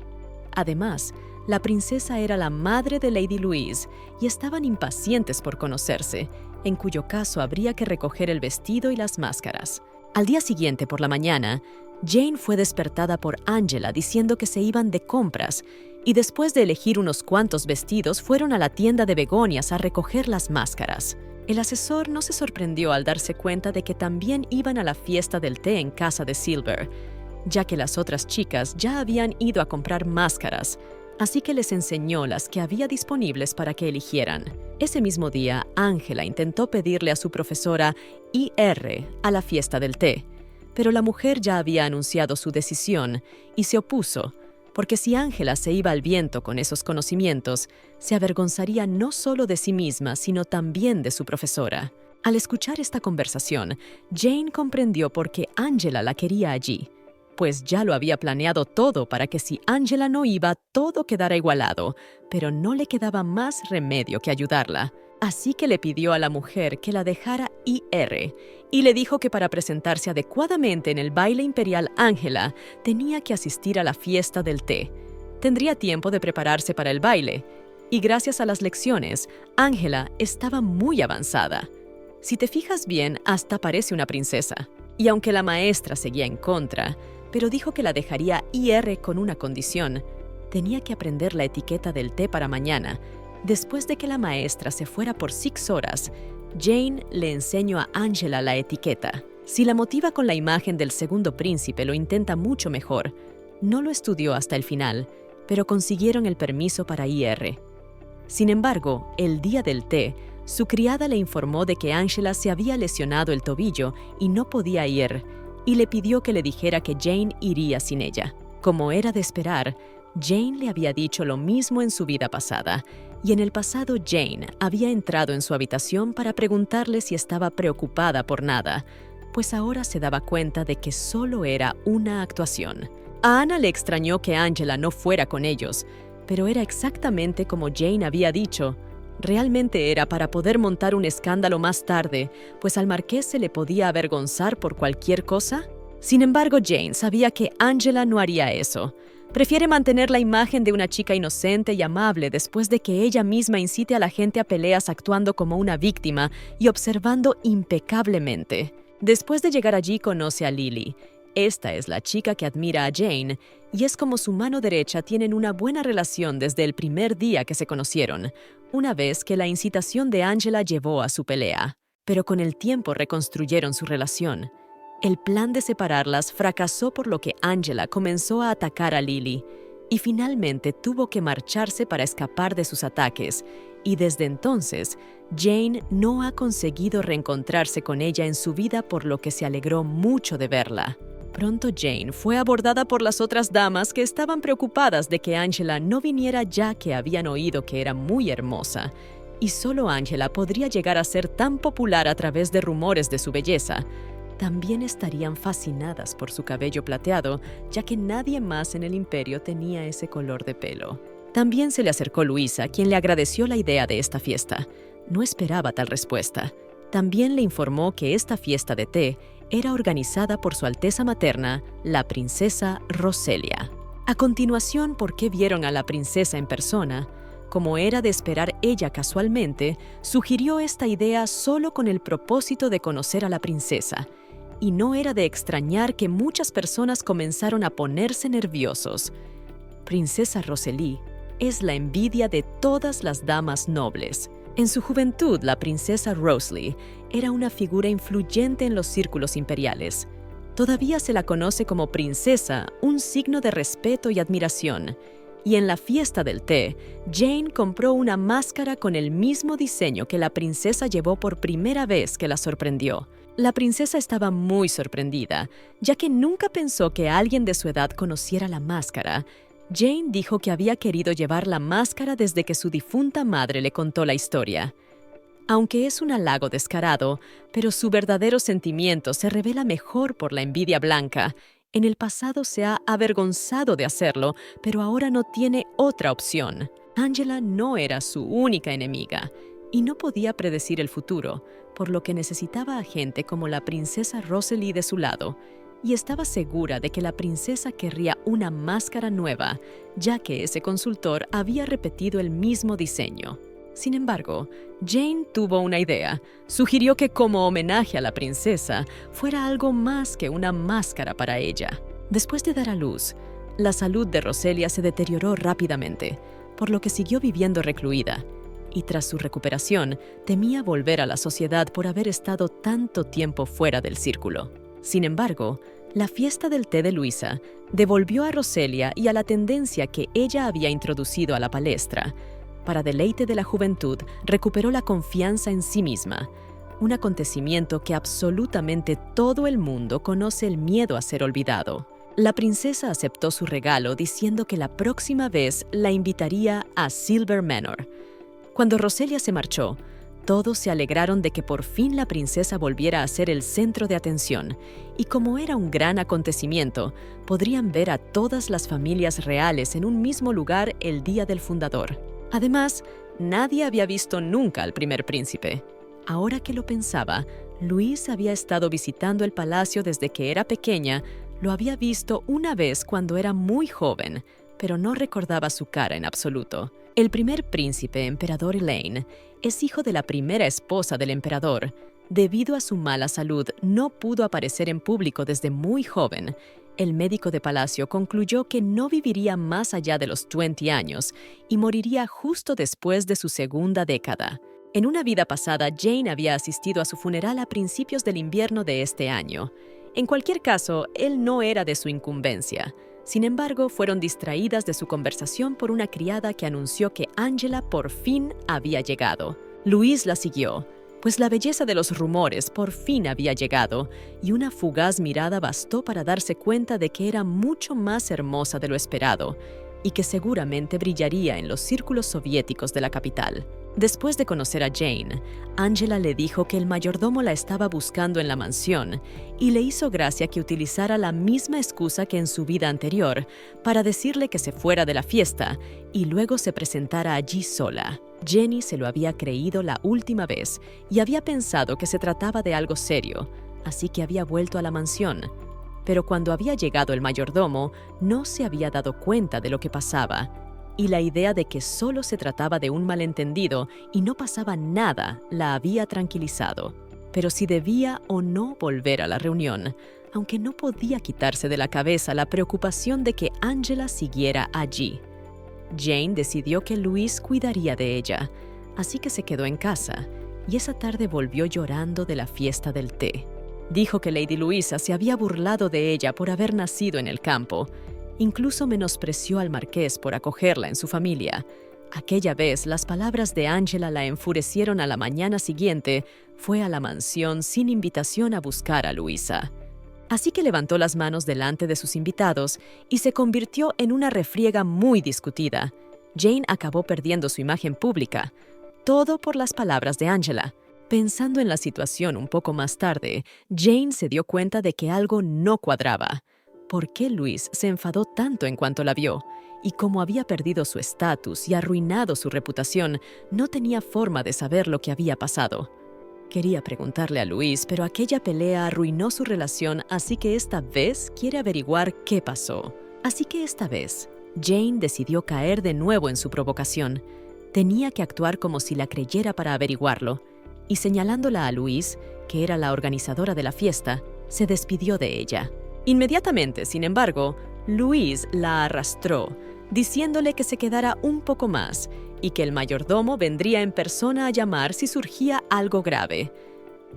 Además, la princesa era la madre de Lady Louise y estaban impacientes por conocerse, en cuyo caso habría que recoger el vestido y las máscaras. Al día siguiente por la mañana, Jane fue despertada por Angela diciendo que se iban de compras y después de elegir unos cuantos vestidos fueron a la tienda de begonias a recoger las máscaras. El asesor no se sorprendió al darse cuenta de que también iban a la fiesta del té en casa de Silver, ya que las otras chicas ya habían ido a comprar máscaras, así que les enseñó las que había disponibles para que eligieran. Ese mismo día, Angela intentó pedirle a su profesora IR a la fiesta del té, pero la mujer ya había anunciado su decisión y se opuso, porque si Angela se iba al viento con esos conocimientos, se avergonzaría no solo de sí misma, sino también de su profesora. Al escuchar esta conversación, Jane comprendió por qué Angela la quería allí, pues ya lo había planeado todo para que si Angela no iba, todo quedara igualado, pero no le quedaba más remedio que ayudarla. Así que le pidió a la mujer que la dejara ir y le dijo que para presentarse adecuadamente en el baile imperial Angela tenía que asistir a la fiesta del té. Tendría tiempo de prepararse para el baile, y gracias a las lecciones, Angela estaba muy avanzada. Si te fijas bien, hasta parece una princesa. Y aunque la maestra seguía en contra, pero dijo que la dejaría ir con una condición. Tenía que aprender la etiqueta del té para mañana. Después de que la maestra se fuera por 6 horas, Jane le enseñó a Angela la etiqueta. Si la motiva con la imagen del segundo príncipe, lo intenta mucho mejor. No lo estudió hasta el final, pero consiguieron el permiso para ir. Sin embargo, el día del té, su criada le informó de que Angela se había lesionado el tobillo y no podía ir, y le pidió que le dijera que Jane iría sin ella. Como era de esperar, Jane le había dicho lo mismo en su vida pasada, y en el pasado Jane había entrado en su habitación para preguntarle si estaba preocupada por nada, pues ahora se daba cuenta de que solo era una actuación. A Anna le extrañó que Angela no fuera con ellos, pero era exactamente como Jane había dicho. Realmente era para poder montar un escándalo más tarde, pues al marqués se le podía avergonzar por cualquier cosa. Sin embargo, Jane sabía que Angela no haría eso. Prefiere mantener la imagen de una chica inocente y amable después de que ella misma incite a la gente a peleas actuando como una víctima y observando impecablemente. Después de llegar allí, conoce a Lily. Esta es la chica que admira a Jane, y es como su mano derecha. Tienen una buena relación desde el primer día que se conocieron, una vez que la incitación de Angela llevó a su pelea. Pero con el tiempo reconstruyeron su relación. El plan de separarlas fracasó, por lo que Angela comenzó a atacar a Lily, y finalmente tuvo que marcharse para escapar de sus ataques, y desde entonces Jane no ha conseguido reencontrarse con ella en su vida, por lo que se alegró mucho de verla. Pronto Jane fue abordada por las otras damas que estaban preocupadas de que Angela no viniera, ya que habían oído que era muy hermosa, y solo Angela podría llegar a ser tan popular a través de rumores de su belleza. También estarían fascinadas por su cabello plateado, ya que nadie más en el imperio tenía ese color de pelo. También se le acercó Luisa, quien le agradeció la idea de esta fiesta. No esperaba tal respuesta. También le informó que esta fiesta de té era organizada por Su Alteza Materna, la princesa Roselia. A continuación, ¿por qué vieron a la princesa en persona? Como era de esperar ella casualmente, sugirió esta idea solo con el propósito de conocer a la princesa. Y no era de extrañar que muchas personas comenzaron a ponerse nerviosos. Princesa Rosalie es la envidia de todas las damas nobles. En su juventud, la princesa Rosalie era una figura influyente en los círculos imperiales. Todavía se la conoce como princesa, un signo de respeto y admiración. Y en la fiesta del té, Jane compró una máscara con el mismo diseño que la princesa llevó por primera vez que la sorprendió. La princesa estaba muy sorprendida, ya que nunca pensó que alguien de su edad conociera la máscara. Jane dijo que había querido llevar la máscara desde que su difunta madre le contó la historia. Aunque es un halago descarado, pero su verdadero sentimiento se revela mejor por la envidia blanca. En el pasado se ha avergonzado de hacerlo, pero ahora no tiene otra opción. Angela no era su única enemiga y no podía predecir el futuro, por lo que necesitaba a gente como la princesa Rosalie de su lado, y estaba segura de que la princesa querría una máscara nueva, ya que ese consultor había repetido el mismo diseño. Sin embargo, Jane tuvo una idea. Sugirió que como homenaje a la princesa fuera algo más que una máscara para ella. Después de dar a luz, la salud de Roselia se deterioró rápidamente, por lo que siguió viviendo recluida. Y tras su recuperación, temía volver a la sociedad por haber estado tanto tiempo fuera del círculo. Sin embargo, la fiesta del té de Luisa devolvió a Roselia y a la tendencia que ella había introducido a la palestra. Para deleite de la juventud, recuperó la confianza en sí misma, un acontecimiento que absolutamente todo el mundo conoce el miedo a ser olvidado. La princesa aceptó su regalo diciendo que la próxima vez la invitaría a Silver Manor. Cuando Roselia se marchó, todos se alegraron de que por fin la princesa volviera a ser el centro de atención, y como era un gran acontecimiento, podrían ver a todas las familias reales en un mismo lugar el día del fundador. Además, nadie había visto nunca al primer príncipe. Ahora que lo pensaba, Luis había estado visitando el palacio desde que era pequeña. Lo había visto una vez cuando era muy joven, pero no recordaba su cara en absoluto. El primer príncipe, emperador Elaine, es hijo de la primera esposa del emperador. Debido a su mala salud, no pudo aparecer en público desde muy joven. El médico de palacio concluyó que no viviría más allá de los 20 años y moriría justo después de su segunda década. En una vida pasada, Jane había asistido a su funeral a principios del invierno de este año. En cualquier caso, él no era de su incumbencia. Sin embargo, fueron distraídas de su conversación por una criada que anunció que Angela por fin había llegado. Luis la siguió, pues la belleza de los rumores por fin había llegado, y una fugaz mirada bastó para darse cuenta de que era mucho más hermosa de lo esperado, y que seguramente brillaría en los círculos soviéticos de la capital. Después de conocer a Jane, Angela le dijo que el mayordomo la estaba buscando en la mansión y le hizo gracia que utilizara la misma excusa que en su vida anterior para decirle que se fuera de la fiesta y luego se presentara allí sola. Jenny se lo había creído la última vez y había pensado que se trataba de algo serio, así que había vuelto a la mansión. Pero cuando había llegado el mayordomo, no se había dado cuenta de lo que pasaba, y la idea de que solo se trataba de un malentendido y no pasaba nada la había tranquilizado. Pero si debía o no volver a la reunión, aunque no podía quitarse de la cabeza la preocupación de que Angela siguiera allí. Jane decidió que Luis cuidaría de ella, así que se quedó en casa, y esa tarde volvió llorando de la fiesta del té. Dijo que Lady Luisa se había burlado de ella por haber nacido en el campo. Incluso menospreció al marqués por acogerla en su familia. Aquella vez, las palabras de Angela la enfurecieron. A la mañana siguiente, fue a la mansión sin invitación a buscar a Luisa. Así que levantó las manos delante de sus invitados y se convirtió en una refriega muy discutida. Jane acabó perdiendo su imagen pública. Todo por las palabras de Angela. Pensando en la situación un poco más tarde, Jane se dio cuenta de que algo no cuadraba. ¿Por qué Luis se enfadó tanto en cuanto la vio? y como había perdido su estatus y arruinado su reputación, no tenía forma de saber lo que había pasado. Quería preguntarle a Louise, pero aquella pelea arruinó su relación, así que esta vez quiere averiguar qué pasó. Así que esta vez, Jane decidió caer de nuevo en su provocación. Tenía que actuar como si la creyera para averiguarlo, y señalándola a Louise, que era la organizadora de la fiesta, se despidió de ella. Inmediatamente, sin embargo, Louise la arrastró, diciéndole que se quedara un poco más y que el mayordomo vendría en persona a llamar si surgía algo grave.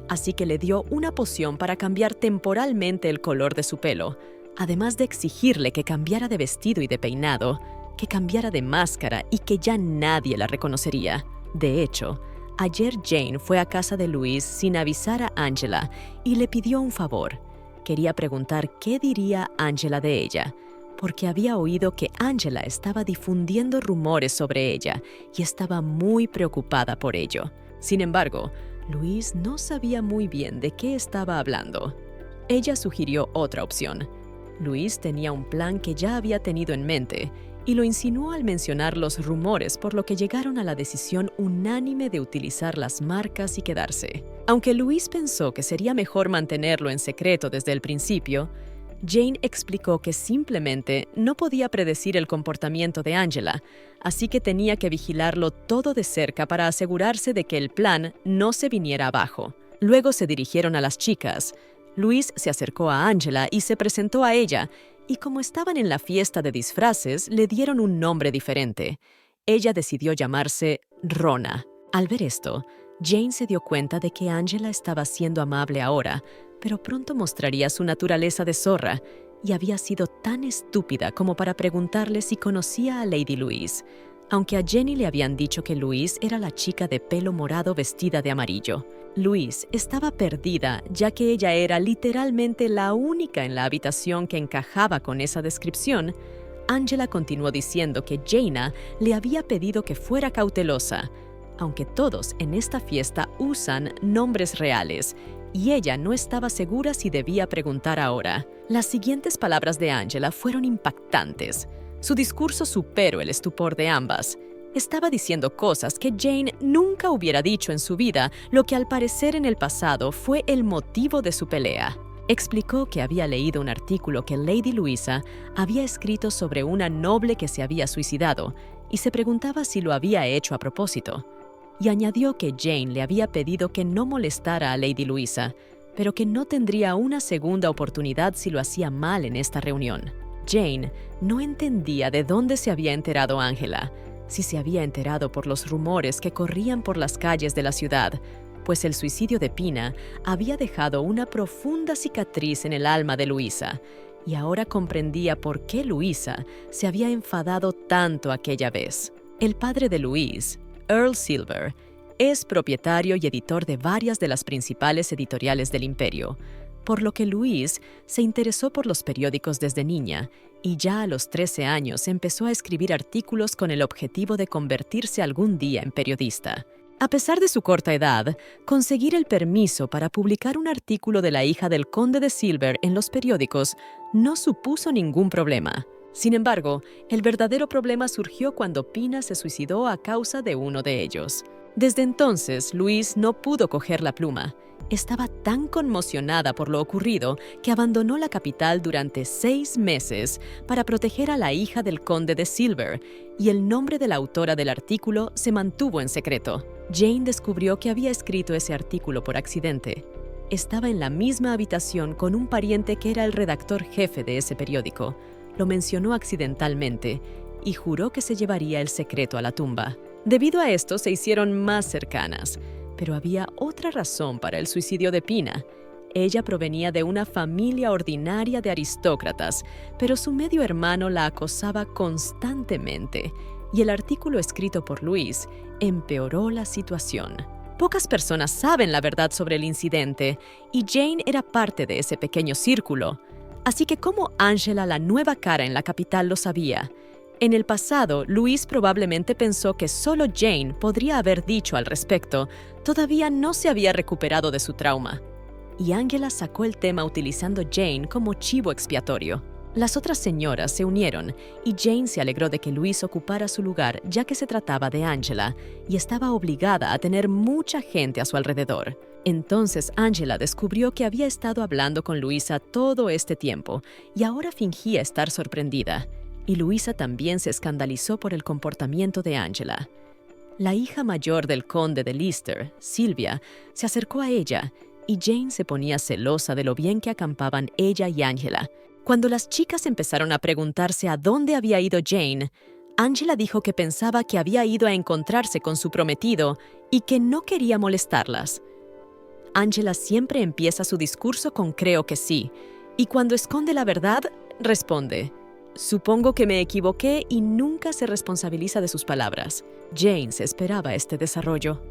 Así que le dio una poción para cambiar temporalmente el color de su pelo, además de exigirle que cambiara de vestido y de peinado, que cambiara de máscara y que ya nadie la reconocería. De hecho, ayer Jane fue a casa de Louise sin avisar a Angela y le pidió un favor. Quería preguntar qué diría Angela de ella, porque había oído que Angela estaba difundiendo rumores sobre ella y estaba muy preocupada por ello. Sin embargo, Louise no sabía muy bien de qué estaba hablando. Ella sugirió otra opción. Louise tenía un plan que ya había tenido en mente y lo insinuó al mencionar los rumores, por lo que llegaron a la decisión unánime de utilizar las marcas y quedarse. Aunque Louise pensó que sería mejor mantenerlo en secreto desde el principio, Jane explicó que simplemente no podía predecir el comportamiento de Angela, así que tenía que vigilarlo todo de cerca para asegurarse de que el plan no se viniera abajo. Luego se dirigieron a las chicas. Louise se acercó a Angela y se presentó a ella, y como estaban en la fiesta de disfraces, le dieron un nombre diferente. Ella decidió llamarse Rona. Al ver esto, Jane se dio cuenta de que Angela estaba siendo amable ahora, pero pronto mostraría su naturaleza de zorra, y había sido tan estúpida como para preguntarle si conocía a Lady Louise, aunque a Jenny le habían dicho que Louise era la chica de pelo morado vestida de amarillo. Louise estaba perdida, ya que ella era literalmente la única en la habitación que encajaba con esa descripción. Angela continuó diciendo que Jaina le había pedido que fuera cautelosa, aunque todos en esta fiesta usan nombres reales, y ella no estaba segura si debía preguntar ahora. Las siguientes palabras de Angela fueron impactantes. Su discurso superó el estupor de ambas. Estaba diciendo cosas que Jane nunca hubiera dicho en su vida, lo que al parecer en el pasado fue el motivo de su pelea. Explicó que había leído un artículo que Lady Louisa había escrito sobre una noble que se había suicidado y se preguntaba si lo había hecho a propósito. Y añadió que Jane le había pedido que no molestara a Lady Louisa, pero que no tendría una segunda oportunidad si lo hacía mal en esta reunión. Jane no entendía de dónde se había enterado Angela, si se había enterado por los rumores que corrían por las calles de la ciudad, pues el suicidio de Pina había dejado una profunda cicatriz en el alma de Louisa, y ahora comprendía por qué Louisa se había enfadado tanto aquella vez. El padre de Louise, Earl Silver, es propietario y editor de varias de las principales editoriales del imperio, por lo que Louise se interesó por los periódicos desde niña y ya a los 13 años empezó a escribir artículos con el objetivo de convertirse algún día en periodista. A pesar de su corta edad, conseguir el permiso para publicar un artículo de la hija del conde de Silver en los periódicos no supuso ningún problema. Sin embargo, el verdadero problema surgió cuando Pina se suicidó a causa de uno de ellos. Desde entonces, Louise no pudo coger la pluma. Estaba tan conmocionada por lo ocurrido que abandonó la capital durante 6 meses para proteger a la hija del conde de Silver, y el nombre de la autora del artículo se mantuvo en secreto. Jane descubrió que había escrito ese artículo por accidente. Estaba en la misma habitación con un pariente que era el redactor jefe de ese periódico. Lo mencionó accidentalmente y juró que se llevaría el secreto a la tumba. Debido a esto se hicieron más cercanas, pero había otra razón para el suicidio de Pina. Ella provenía de una familia ordinaria de aristócratas, pero su medio hermano la acosaba constantemente, y el artículo escrito por Louise empeoró la situación. Pocas personas saben la verdad sobre el incidente, y Jane era parte de ese pequeño círculo. Así que ¿cómo Angela, la nueva cara en la capital, lo sabía? En el pasado, Louise probablemente pensó que solo Jane podría haber dicho al respecto. Todavía no se había recuperado de su trauma. Y Angela sacó el tema utilizando Jane como chivo expiatorio. Las otras señoras se unieron y Jane se alegró de que Louise ocupara su lugar, ya que se trataba de Angela y estaba obligada a tener mucha gente a su alrededor. Entonces Angela descubrió que había estado hablando con Luisa todo este tiempo y ahora fingía estar sorprendida. Y Luisa también se escandalizó por el comportamiento de Angela. La hija mayor del conde de Leicester, Sylvia, se acercó a ella y Jane se ponía celosa de lo bien que acampaban ella y Angela. Cuando las chicas empezaron a preguntarse a dónde había ido Jane, Angela dijo que pensaba que había ido a encontrarse con su prometido y que no quería molestarlas. Angela siempre empieza su discurso con creo que sí, y cuando esconde la verdad, responde: supongo que me equivoqué, y nunca se responsabiliza de sus palabras. Jane se esperaba este desarrollo.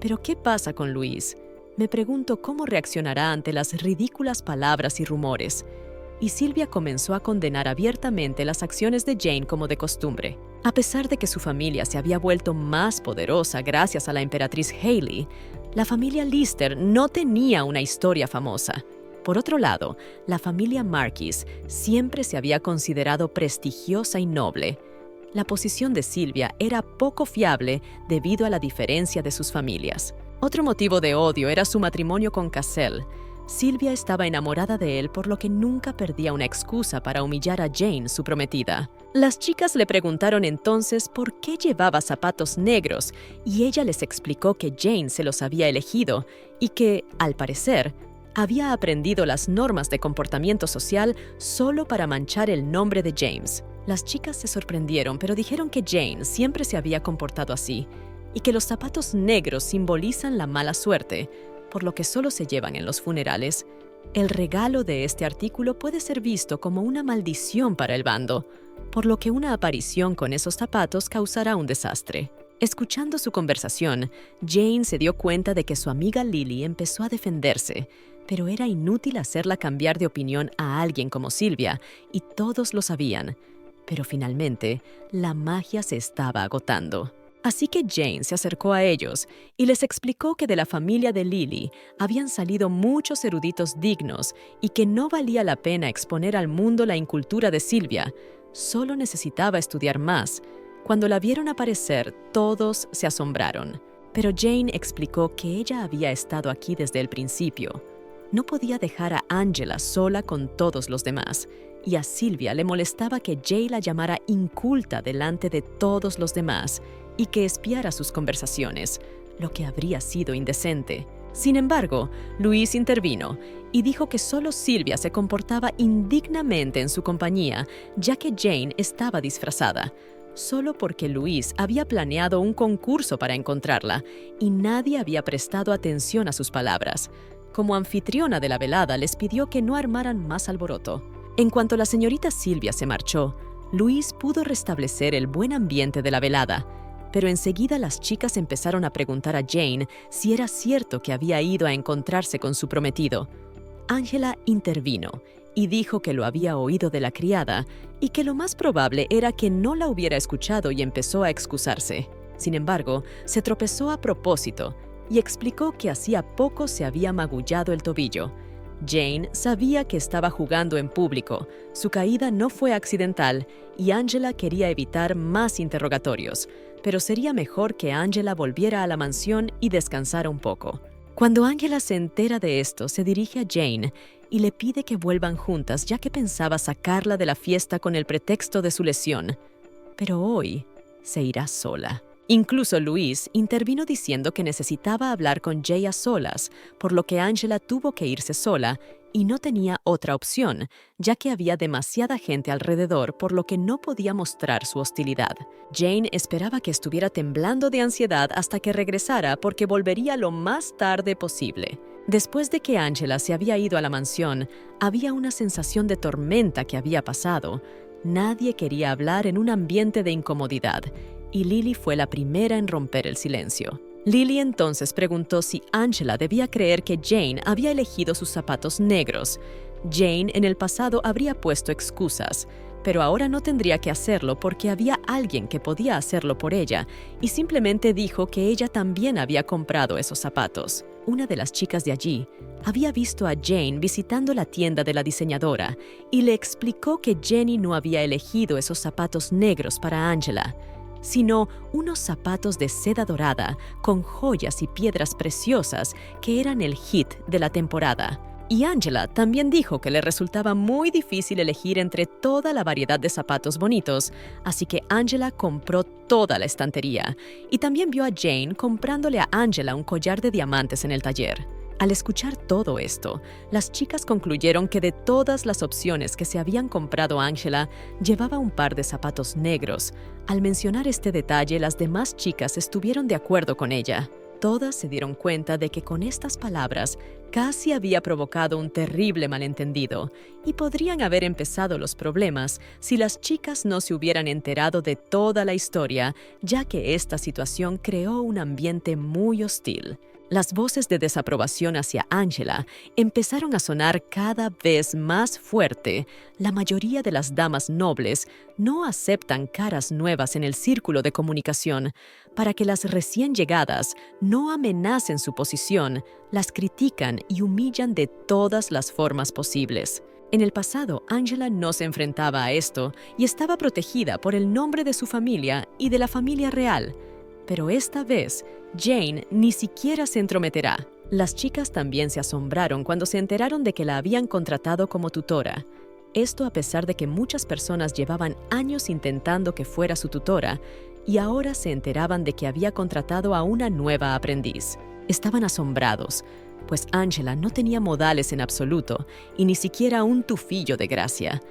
¿Pero qué pasa con Louise? Me pregunto cómo reaccionará ante las ridículas palabras y rumores. Y Sylvia comenzó a condenar abiertamente las acciones de Jane como de costumbre. A pesar de que su familia se había vuelto más poderosa gracias a la emperatriz Hailey, la familia Leicester no tenía una historia famosa. Por otro lado, la familia Marquis siempre se había considerado prestigiosa y noble. La posición de Sylvia era poco fiable debido a la diferencia de sus familias. Otro motivo de odio era su matrimonio con Cassell. Sylvia estaba enamorada de él, por lo que nunca perdía una excusa para humillar a Jane, su prometida. Las chicas le preguntaron entonces por qué llevaba zapatos negros y ella les explicó que Jane se los había elegido y que, al parecer, había aprendido las normas de comportamiento social solo para manchar el nombre de James. Las chicas se sorprendieron, pero dijeron que Jane siempre se había comportado así y que los zapatos negros simbolizan la mala suerte, por lo que solo se llevan en los funerales. El regalo de este artículo puede ser visto como una maldición para el bando, por lo que una aparición con esos zapatos causará un desastre. Escuchando su conversación, Jane se dio cuenta de que su amiga Lily empezó a defenderse, pero era inútil hacerla cambiar de opinión a alguien como Sylvia, y todos lo sabían. Pero finalmente, la magia se estaba agotando. Así que Jane se acercó a ellos y les explicó que de la familia de Lily habían salido muchos eruditos dignos y que no valía la pena exponer al mundo la incultura de Sylvia. Solo necesitaba estudiar más. Cuando la vieron aparecer, todos se asombraron. Pero Jane explicó que ella había estado aquí desde el principio. No podía dejar a Angela sola con todos los demás, y a Sylvia le molestaba que Jay la llamara inculta delante de todos los demás y que espiara sus conversaciones, lo que habría sido indecente. Sin embargo, Louise intervino y dijo que solo Sylvia se comportaba indignamente en su compañía, ya que Jane estaba disfrazada, solo porque Louise había planeado un concurso para encontrarla y nadie había prestado atención a sus palabras. Como anfitriona de la velada, les pidió que no armaran más alboroto. En cuanto la señorita Sylvia se marchó, Louise pudo restablecer el buen ambiente de la velada, pero enseguida las chicas empezaron a preguntar a Jane si era cierto que había ido a encontrarse con su prometido. Angela intervino y dijo que lo había oído de la criada y que lo más probable era que no la hubiera escuchado, y empezó a excusarse. Sin embargo, se tropezó a propósito y explicó que hacía poco se había magullado el tobillo. Jane sabía que estaba jugando en público, su caída no fue accidental y Angela quería evitar más interrogatorios, pero sería mejor que Angela volviera a la mansión y descansara un poco. Cuando Angela se entera de esto, se dirige a Jane y le pide que vuelvan juntas, ya que pensaba sacarla de la fiesta con el pretexto de su lesión. Pero hoy se irá sola. Incluso Louise intervino diciendo que necesitaba hablar con Jay a solas, por lo que Angela tuvo que irse sola y no tenía otra opción, ya que había demasiada gente alrededor, por lo que no podía mostrar su hostilidad. Jane esperaba que estuviera temblando de ansiedad hasta que regresara, porque volvería lo más tarde posible. Después de que Angela se había ido a la mansión, había una sensación de tormenta que había pasado. Nadie quería hablar en un ambiente de incomodidad, y Lily fue la primera en romper el silencio. Lily entonces preguntó si Angela debía creer que Jane había elegido sus zapatos negros. Jane en el pasado habría puesto excusas, pero ahora no tendría que hacerlo porque había alguien que podía hacerlo por ella, y simplemente dijo que ella también había comprado esos zapatos. Una de las chicas de allí, Había visto a Jane visitando la tienda de la diseñadora y le explicó que Jenny no había elegido esos zapatos negros para Angela, sino unos zapatos de seda dorada con joyas y piedras preciosas que eran el hit de la temporada. Y Angela también dijo que le resultaba muy difícil elegir entre toda la variedad de zapatos bonitos, así que Angela compró toda la estantería y también vio a Jane comprándole a Angela un collar de diamantes en el taller. Al escuchar todo esto, las chicas concluyeron que de todas las opciones que se habían comprado Angela, llevaba un par de zapatos negros. Al mencionar este detalle, las demás chicas estuvieron de acuerdo con ella. Todas se dieron cuenta de que con estas palabras casi había provocado un terrible malentendido y podrían haber empezado los problemas si las chicas no se hubieran enterado de toda la historia, ya que esta situación creó un ambiente muy hostil. Las voces de desaprobación hacia Angela empezaron a sonar cada vez más fuerte. La mayoría de las damas nobles no aceptan caras nuevas en el círculo de comunicación. Para que las recién llegadas no amenacen su posición, las critican y humillan de todas las formas posibles. En el pasado, Angela no se enfrentaba a esto y estaba protegida por el nombre de su familia y de la familia real. Pero esta vez, Jane ni siquiera se entrometerá. Las chicas también se asombraron cuando se enteraron de que la habían contratado como tutora. Esto a pesar de que muchas personas llevaban años intentando que fuera su tutora y ahora se enteraban de que había contratado a una nueva aprendiz. Estaban asombrados, pues Angela no tenía modales en absoluto y ni siquiera un tufillo de gracia.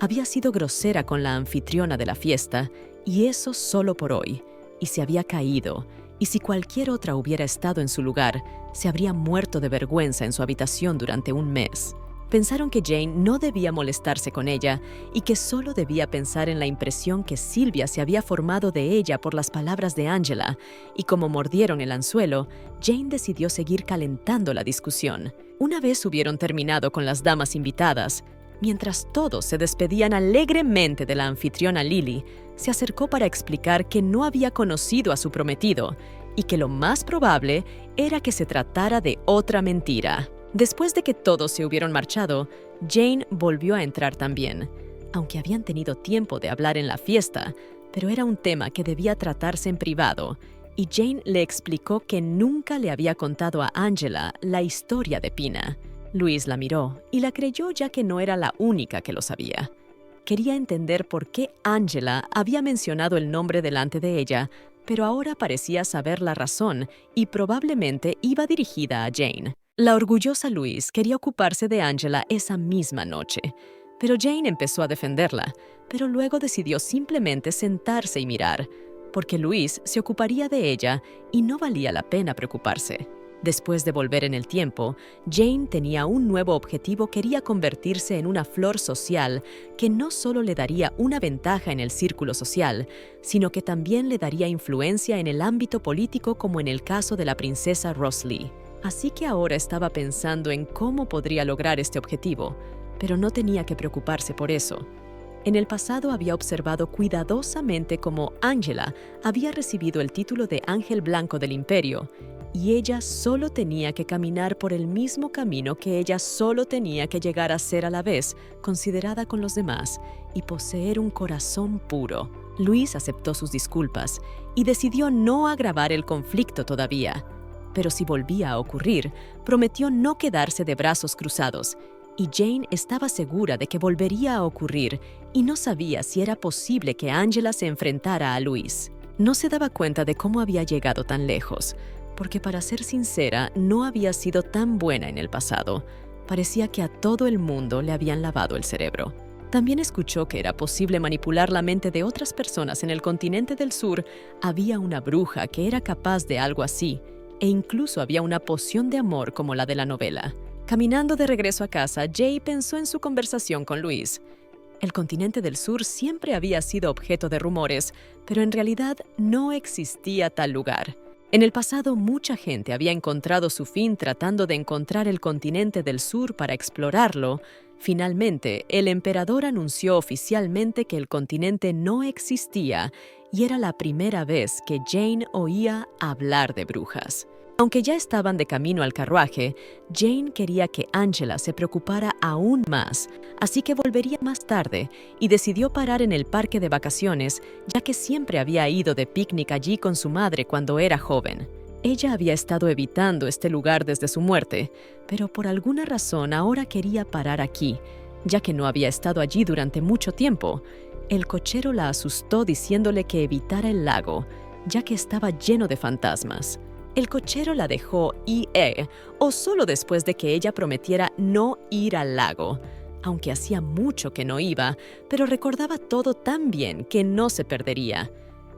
Había sido grosera con la anfitriona de la fiesta, y eso solo por hoy. Y se había caído, y si cualquier otra hubiera estado en su lugar, se habría muerto de vergüenza en su habitación durante un mes. Pensaron que Jane no debía molestarse con ella y que solo debía pensar en la impresión que Sylvia se había formado de ella por las palabras de Angela, y como mordieron el anzuelo, Jane decidió seguir calentando la discusión. Una vez hubieron terminado con las damas invitadas, mientras todos se despedían alegremente de la anfitriona Lily, se acercó para explicar que no había conocido a su prometido y que lo más probable era que se tratara de otra mentira. Después de que todos se hubieron marchado, Jane volvió a entrar también, aunque habían tenido tiempo de hablar en la fiesta, pero era un tema que debía tratarse en privado, y Jane le explicó que nunca le había contado a Angela la historia de Pina. Louise la miró y la creyó, ya que no era la única que lo sabía. Quería entender por qué Angela había mencionado el nombre delante de ella, pero ahora parecía saber la razón y probablemente iba dirigida a Jane. La orgullosa Louise quería ocuparse de Angela esa misma noche, pero Jane empezó a defenderla, pero luego decidió simplemente sentarse y mirar, porque Louise se ocuparía de ella y no valía la pena preocuparse. Después de volver en el tiempo, Jane tenía un nuevo objetivo: quería convertirse en una flor social que no solo le daría una ventaja en el círculo social, sino que también le daría influencia en el ámbito político, como en el caso de la princesa Rose Lee. Así que ahora estaba pensando en cómo podría lograr este objetivo, pero no tenía que preocuparse por eso. En el pasado había observado cuidadosamente cómo Angela había recibido el título de Ángel Blanco del Imperio, y ella solo tenía que caminar por el mismo camino que ella solo tenía que llegar a ser a la vez considerada con los demás y poseer un corazón puro. Louise aceptó sus disculpas y decidió no agravar el conflicto todavía. Pero si volvía a ocurrir, prometió no quedarse de brazos cruzados, y Jane estaba segura de que volvería a ocurrir y no sabía si era posible que Angela se enfrentara a Louise. No se daba cuenta de cómo había llegado tan lejos, porque para ser sincera, no había sido tan buena en el pasado. Parecía que a todo el mundo le habían lavado el cerebro. También escuchó que era posible manipular la mente de otras personas en el continente del sur. Había una bruja que era capaz de algo así, e incluso había una poción de amor como la de la novela. Caminando de regreso a casa, Jay pensó en su conversación con Louise. El continente del sur siempre había sido objeto de rumores, pero en realidad no existía tal lugar. En el pasado, mucha gente había encontrado su fin tratando de encontrar el continente del sur para explorarlo. Finalmente, el emperador anunció oficialmente que el continente no existía, y era la primera vez que Jane oía hablar de brujas. Aunque ya estaban de camino al carruaje, Jane quería que Angela se preocupara aún más, así que volvería más tarde y decidió parar en el parque de vacaciones, ya que siempre había ido de picnic allí con su madre cuando era joven. Ella había estado evitando este lugar desde su muerte, pero por alguna razón ahora quería parar aquí, ya que no había estado allí durante mucho tiempo. El cochero la asustó diciéndole que evitara el lago, ya que estaba lleno de fantasmas. El cochero la dejó ir, o solo después de que ella prometiera no ir al lago, aunque hacía mucho que no iba, pero recordaba todo tan bien que no se perdería.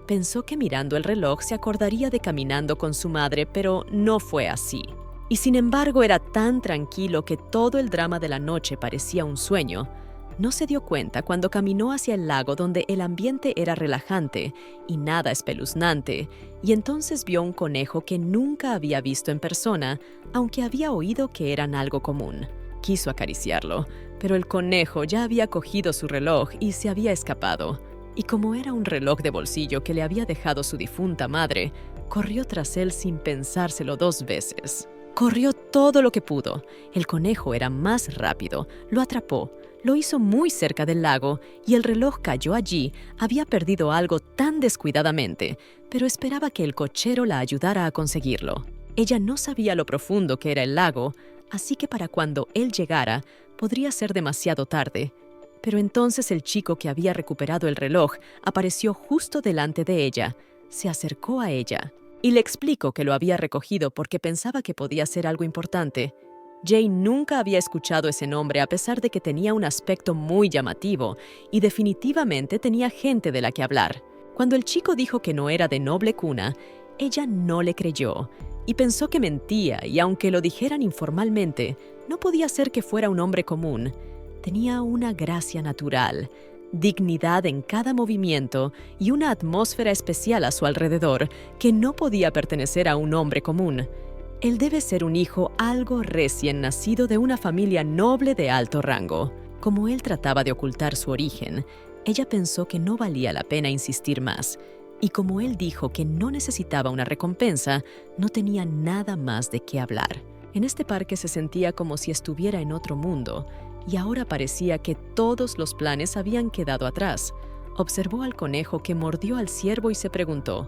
Pensó que mirando el reloj se acordaría de caminando con su madre, pero no fue así. Y sin embargo era tan tranquilo que todo el drama de la noche parecía un sueño. No se dio cuenta cuando caminó hacia el lago donde el ambiente era relajante y nada espeluznante, y entonces vio un conejo que nunca había visto en persona, aunque había oído que eran algo común. Quiso acariciarlo, pero el conejo ya había cogido su reloj y se había escapado. Y como era un reloj de bolsillo que le había dejado su difunta madre, corrió tras él sin pensárselo 2 veces. Corrió todo lo que pudo. El conejo era más rápido, lo atrapó, lo hizo muy cerca del lago y el reloj cayó allí. Había perdido algo tan descuidadamente, pero esperaba que el cochero la ayudara a conseguirlo. Ella no sabía lo profundo que era el lago, así que para cuando él llegara, podría ser demasiado tarde. Pero entonces el chico que había recuperado el reloj apareció justo delante de ella. Se acercó a ella y le explicó que lo había recogido porque pensaba que podía ser algo importante. Jane nunca había escuchado ese nombre a pesar de que tenía un aspecto muy llamativo y definitivamente tenía gente de la que hablar. Cuando el chico dijo que no era de noble cuna, ella no le creyó y pensó que mentía, y aunque lo dijeran informalmente, no podía ser que fuera un hombre común. Tenía una gracia natural, dignidad en cada movimiento y una atmósfera especial a su alrededor que no podía pertenecer a un hombre común. Él debe ser un hijo algo recién nacido de una familia noble de alto rango. Como él trataba de ocultar su origen, ella pensó que no valía la pena insistir más, y como él dijo que no necesitaba una recompensa, no tenía nada más de qué hablar. En este parque se sentía como si estuviera en otro mundo, y ahora parecía que todos los planes habían quedado atrás. Observó al conejo que mordió al ciervo y se preguntó: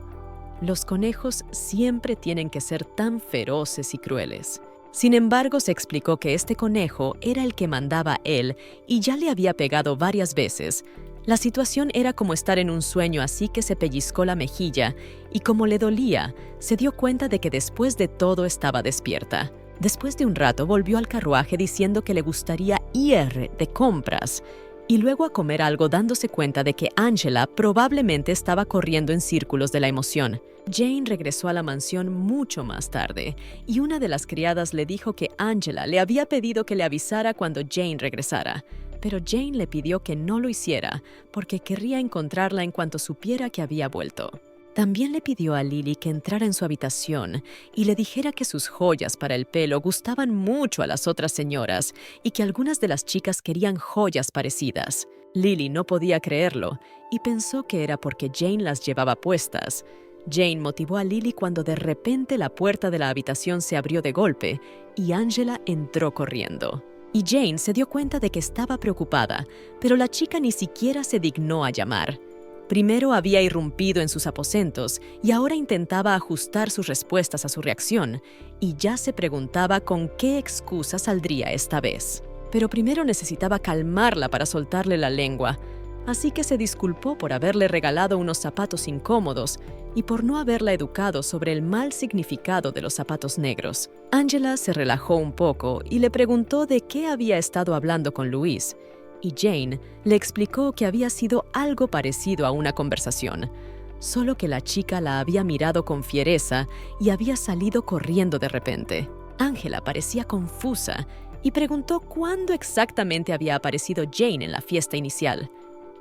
¿los conejos siempre tienen que ser tan feroces y crueles? Sin embargo, se explicó que este conejo era el que mandaba él y ya le había pegado varias veces. La situación era como estar en un sueño, así que se pellizcó la mejilla y como le dolía, se dio cuenta de que después de todo estaba despierta. Después de un rato volvió al carruaje diciendo que le gustaría ir de compras y luego a comer algo, dándose cuenta de que Angela probablemente estaba corriendo en círculos de la emoción. Jane regresó a la mansión mucho más tarde y una de las criadas le dijo que Angela le había pedido que le avisara cuando Jane regresara, pero Jane le pidió que no lo hiciera porque querría encontrarla en cuanto supiera que había vuelto. También le pidió a Lily que entrara en su habitación y le dijera que sus joyas para el pelo gustaban mucho a las otras señoras y que algunas de las chicas querían joyas parecidas. Lily no podía creerlo y pensó que era porque Jane las llevaba puestas. Jane motivó a Lily cuando de repente la puerta de la habitación se abrió de golpe y Angela entró corriendo. Y Jane se dio cuenta de que estaba preocupada, pero la chica ni siquiera se dignó a llamar. Primero había irrumpido en sus aposentos y ahora intentaba ajustar sus respuestas a su reacción, y ya se preguntaba con qué excusa saldría esta vez. Pero primero necesitaba calmarla para soltarle la lengua, así que se disculpó por haberle regalado unos zapatos incómodos y por no haberla educado sobre el mal significado de los zapatos negros. Angela se relajó un poco y le preguntó de qué había estado hablando con Luis, y Jane le explicó que había sido algo parecido a una conversación, solo que la chica la había mirado con fiereza y había salido corriendo de repente. Angela parecía confusa y preguntó cuándo exactamente había aparecido Jane en la fiesta inicial,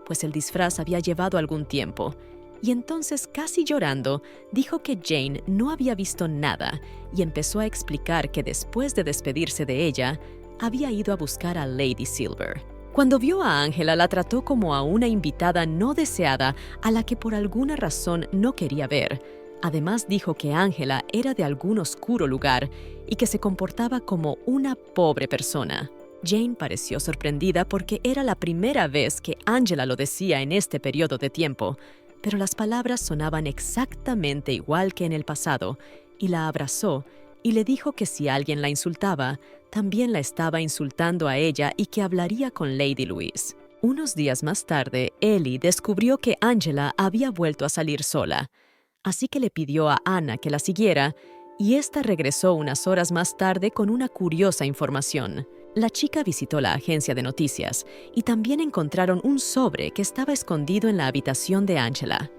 pues el disfraz había llevado algún tiempo, y entonces, casi llorando, dijo que Jane no había visto nada y empezó a explicar que después de despedirse de ella, había ido a buscar a Lady Silver. Cuando vio a Angela, la trató como a una invitada no deseada a la que por alguna razón no quería ver, Además dijo que Angela era de algún oscuro lugar y que se comportaba como una pobre persona. Jane pareció sorprendida porque era la primera vez que Angela lo decía en este periodo de tiempo, pero las palabras sonaban exactamente igual que en el pasado, y la abrazó y le dijo que si alguien la insultaba, también la estaba insultando a ella y que hablaría con Lady Louise. Unos días más tarde, Ellie descubrió que Angela había vuelto a salir sola, así que le pidió a Anna que la siguiera, y ésta regresó unas horas más tarde con una curiosa información. La chica visitó la agencia de noticias y también encontraron un sobre que estaba escondido en la habitación de Angela.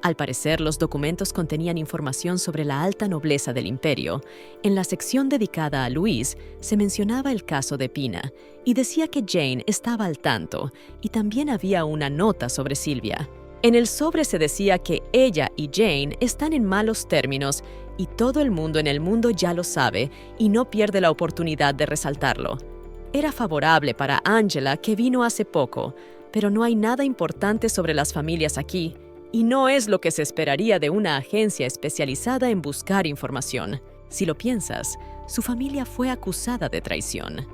Al parecer, los documentos contenían información sobre la alta nobleza del imperio. En la sección dedicada a Louise se mencionaba el caso de Pina y decía que Jane estaba al tanto, y también había una nota sobre Sylvia. En el sobre se decía que ella y Jane están en malos términos y todo el mundo en el mundo ya lo sabe y no pierde la oportunidad de resaltarlo. Era favorable para Angela, que vino hace poco, pero no hay nada importante sobre las familias aquí, y no es lo que se esperaría de una agencia especializada en buscar información. Si lo piensas, su familia fue acusada de traición.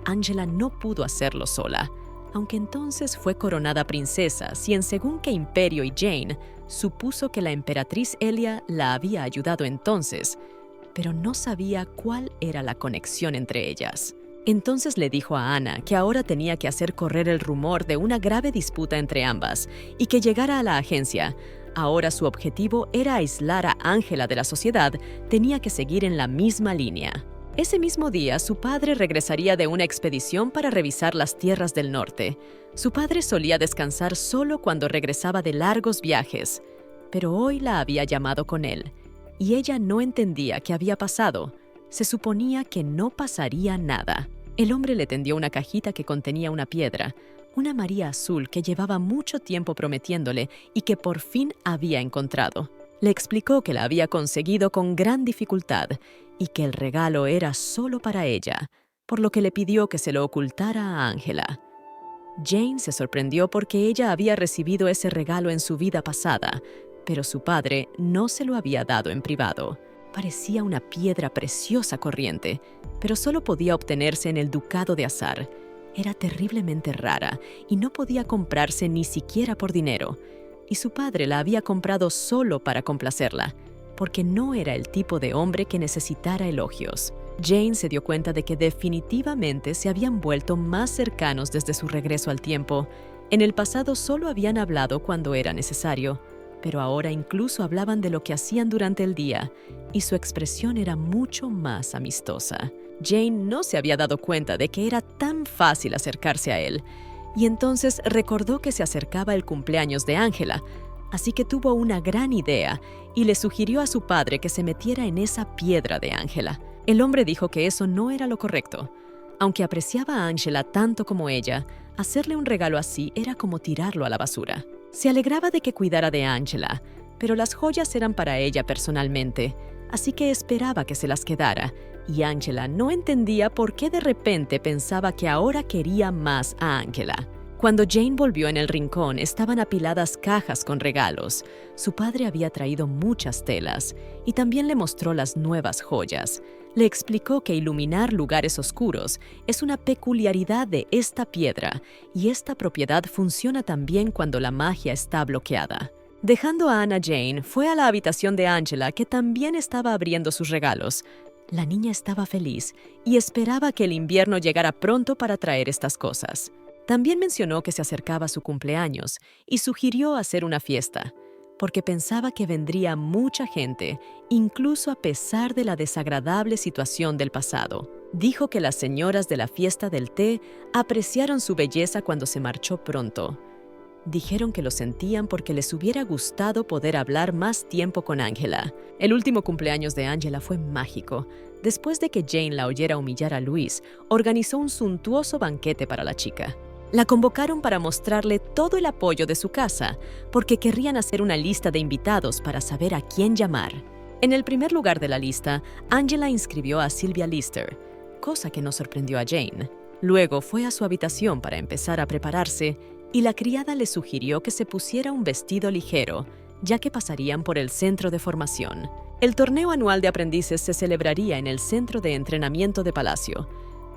Angela no pudo hacerlo sola, aunque entonces fue coronada princesa, si en según qué imperio y Jane supuso que la emperatriz Elia la había ayudado entonces, pero no sabía cuál era la conexión entre ellas. Entonces le dijo a Anna que ahora tenía que hacer correr el rumor de una grave disputa entre ambas y que llegara a la agencia. Ahora su objetivo era aislar a Angela de la sociedad, tenía que seguir en la misma línea. Ese mismo día, su padre regresaría de una expedición para revisar las tierras del norte. Su padre solía descansar solo cuando regresaba de largos viajes, pero hoy la había llamado con él, y ella no entendía qué había pasado. Se suponía que no pasaría nada. El hombre le tendió una cajita que contenía una piedra, una María azul que llevaba mucho tiempo prometiéndole y que por fin había encontrado. Le explicó que la había conseguido con gran dificultad y que el regalo era solo para ella, por lo que le pidió que se lo ocultara a Angela. Jane se sorprendió porque ella había recibido ese regalo en su vida pasada, pero su padre no se lo había dado en privado. Parecía una piedra preciosa corriente, pero solo podía obtenerse en el Ducado de Azar. Era terriblemente rara y no podía comprarse ni siquiera por dinero, y su padre la había comprado solo para complacerla, porque no era el tipo de hombre que necesitara elogios. Jane se dio cuenta de que definitivamente se habían vuelto más cercanos desde su regreso al tiempo. En el pasado solo habían hablado cuando era necesario, pero ahora incluso hablaban de lo que hacían durante el día, y su expresión era mucho más amistosa. Jane no se había dado cuenta de que era tan fácil acercarse a él, y entonces recordó que se acercaba el cumpleaños de Angela, así que tuvo una gran idea y le sugirió a su padre que se metiera en esa piedra de Angela. El hombre dijo que eso no era lo correcto. Aunque apreciaba a Angela tanto como ella, hacerle un regalo así era como tirarlo a la basura. Se alegraba de que cuidara de Angela, pero las joyas eran para ella personalmente, así que esperaba que se las quedara, y Angela no entendía por qué de repente pensaba que ahora quería más a Angela. Cuando Jane volvió en el rincón, estaban apiladas cajas con regalos. Su padre había traído muchas telas y también le mostró las nuevas joyas. Le explicó que iluminar lugares oscuros es una peculiaridad de esta piedra y esta propiedad funciona también cuando la magia está bloqueada. Dejando a Anna, Jane fue a la habitación de Angela, que también estaba abriendo sus regalos. La niña estaba feliz y esperaba que el invierno llegara pronto para traer estas cosas. También mencionó que se acercaba su cumpleaños y sugirió hacer una fiesta, porque pensaba que vendría mucha gente, incluso a pesar de la desagradable situación del pasado. Dijo que las señoras de la fiesta del té apreciaron su belleza cuando se marchó pronto. Dijeron que lo sentían porque les hubiera gustado poder hablar más tiempo con Angela. El último cumpleaños de Angela fue mágico. Después de que Jane la oyera humillar a Louise, organizó un suntuoso banquete para la chica. La convocaron para mostrarle todo el apoyo de su casa, porque querrían hacer una lista de invitados para saber a quién llamar. En el primer lugar de la lista, Angela inscribió a Sylvia Lister, cosa que no sorprendió a Jane. Luego fue a su habitación para empezar a prepararse, y la criada le sugirió que se pusiera un vestido ligero, ya que pasarían por el centro de formación. El torneo anual de aprendices se celebraría en el centro de entrenamiento de Palacio.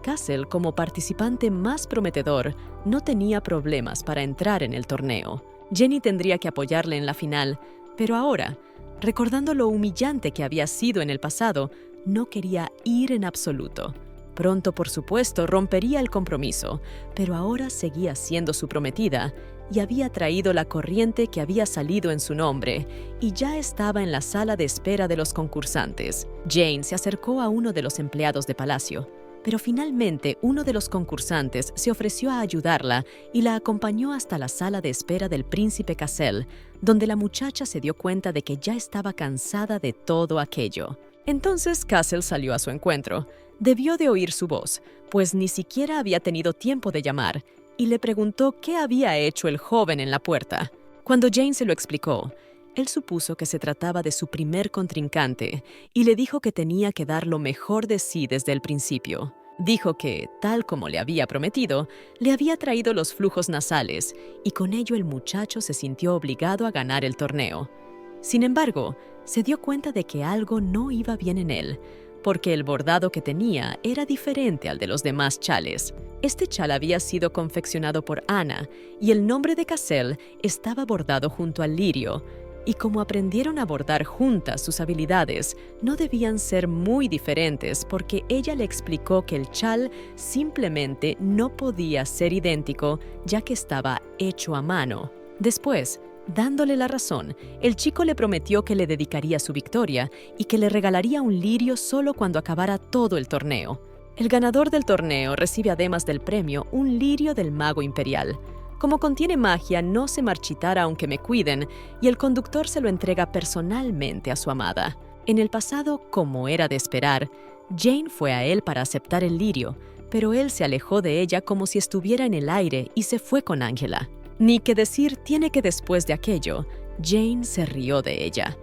Castle, como participante más prometedor, no tenía problemas para entrar en el torneo. Jenny tendría que apoyarle en la final, pero ahora, recordando lo humillante que había sido en el pasado, no quería ir en absoluto. Pronto, por supuesto, rompería el compromiso, pero ahora seguía siendo su prometida y había traído la corriente que había salido en su nombre y ya estaba en la sala de espera de los concursantes. Jane se acercó a uno de los empleados de Palacio, pero finalmente uno de los concursantes se ofreció a ayudarla y la acompañó hasta la sala de espera del príncipe Cassel, donde la muchacha se dio cuenta de que ya estaba cansada de todo aquello. Entonces Castle salió a su encuentro. Debió de oír su voz, pues ni siquiera había tenido tiempo de llamar, y le preguntó qué había hecho el joven en la puerta. Cuando Jane se lo explicó, él supuso que se trataba de su primer contrincante y le dijo que tenía que dar lo mejor de sí desde el principio. Dijo que, tal como le había prometido, le había traído los flujos nasales y con ello el muchacho se sintió obligado a ganar el torneo. Sin embargo, se dio cuenta de que algo no iba bien en él, porque el bordado que tenía era diferente al de los demás chales. Este chal había sido confeccionado por Anna y el nombre de Cassel estaba bordado junto al lirio, y como aprendieron a bordar juntas sus habilidades, no debían ser muy diferentes porque ella le explicó que el chal simplemente no podía ser idéntico ya que estaba hecho a mano. Después, dándole la razón, el chico le prometió que le dedicaría su victoria y que le regalaría un lirio solo cuando acabara todo el torneo. El ganador del torneo recibe además del premio un lirio del mago imperial. Como contiene magia, no se marchitará aunque me cuiden, y el conductor se lo entrega personalmente a su amada. En el pasado, como era de esperar, Jane fue a él para aceptar el lirio, pero él se alejó de ella como si estuviera en el aire y se fue con Angela. Ni que decir tiene que después de aquello, Jane se rió de ella.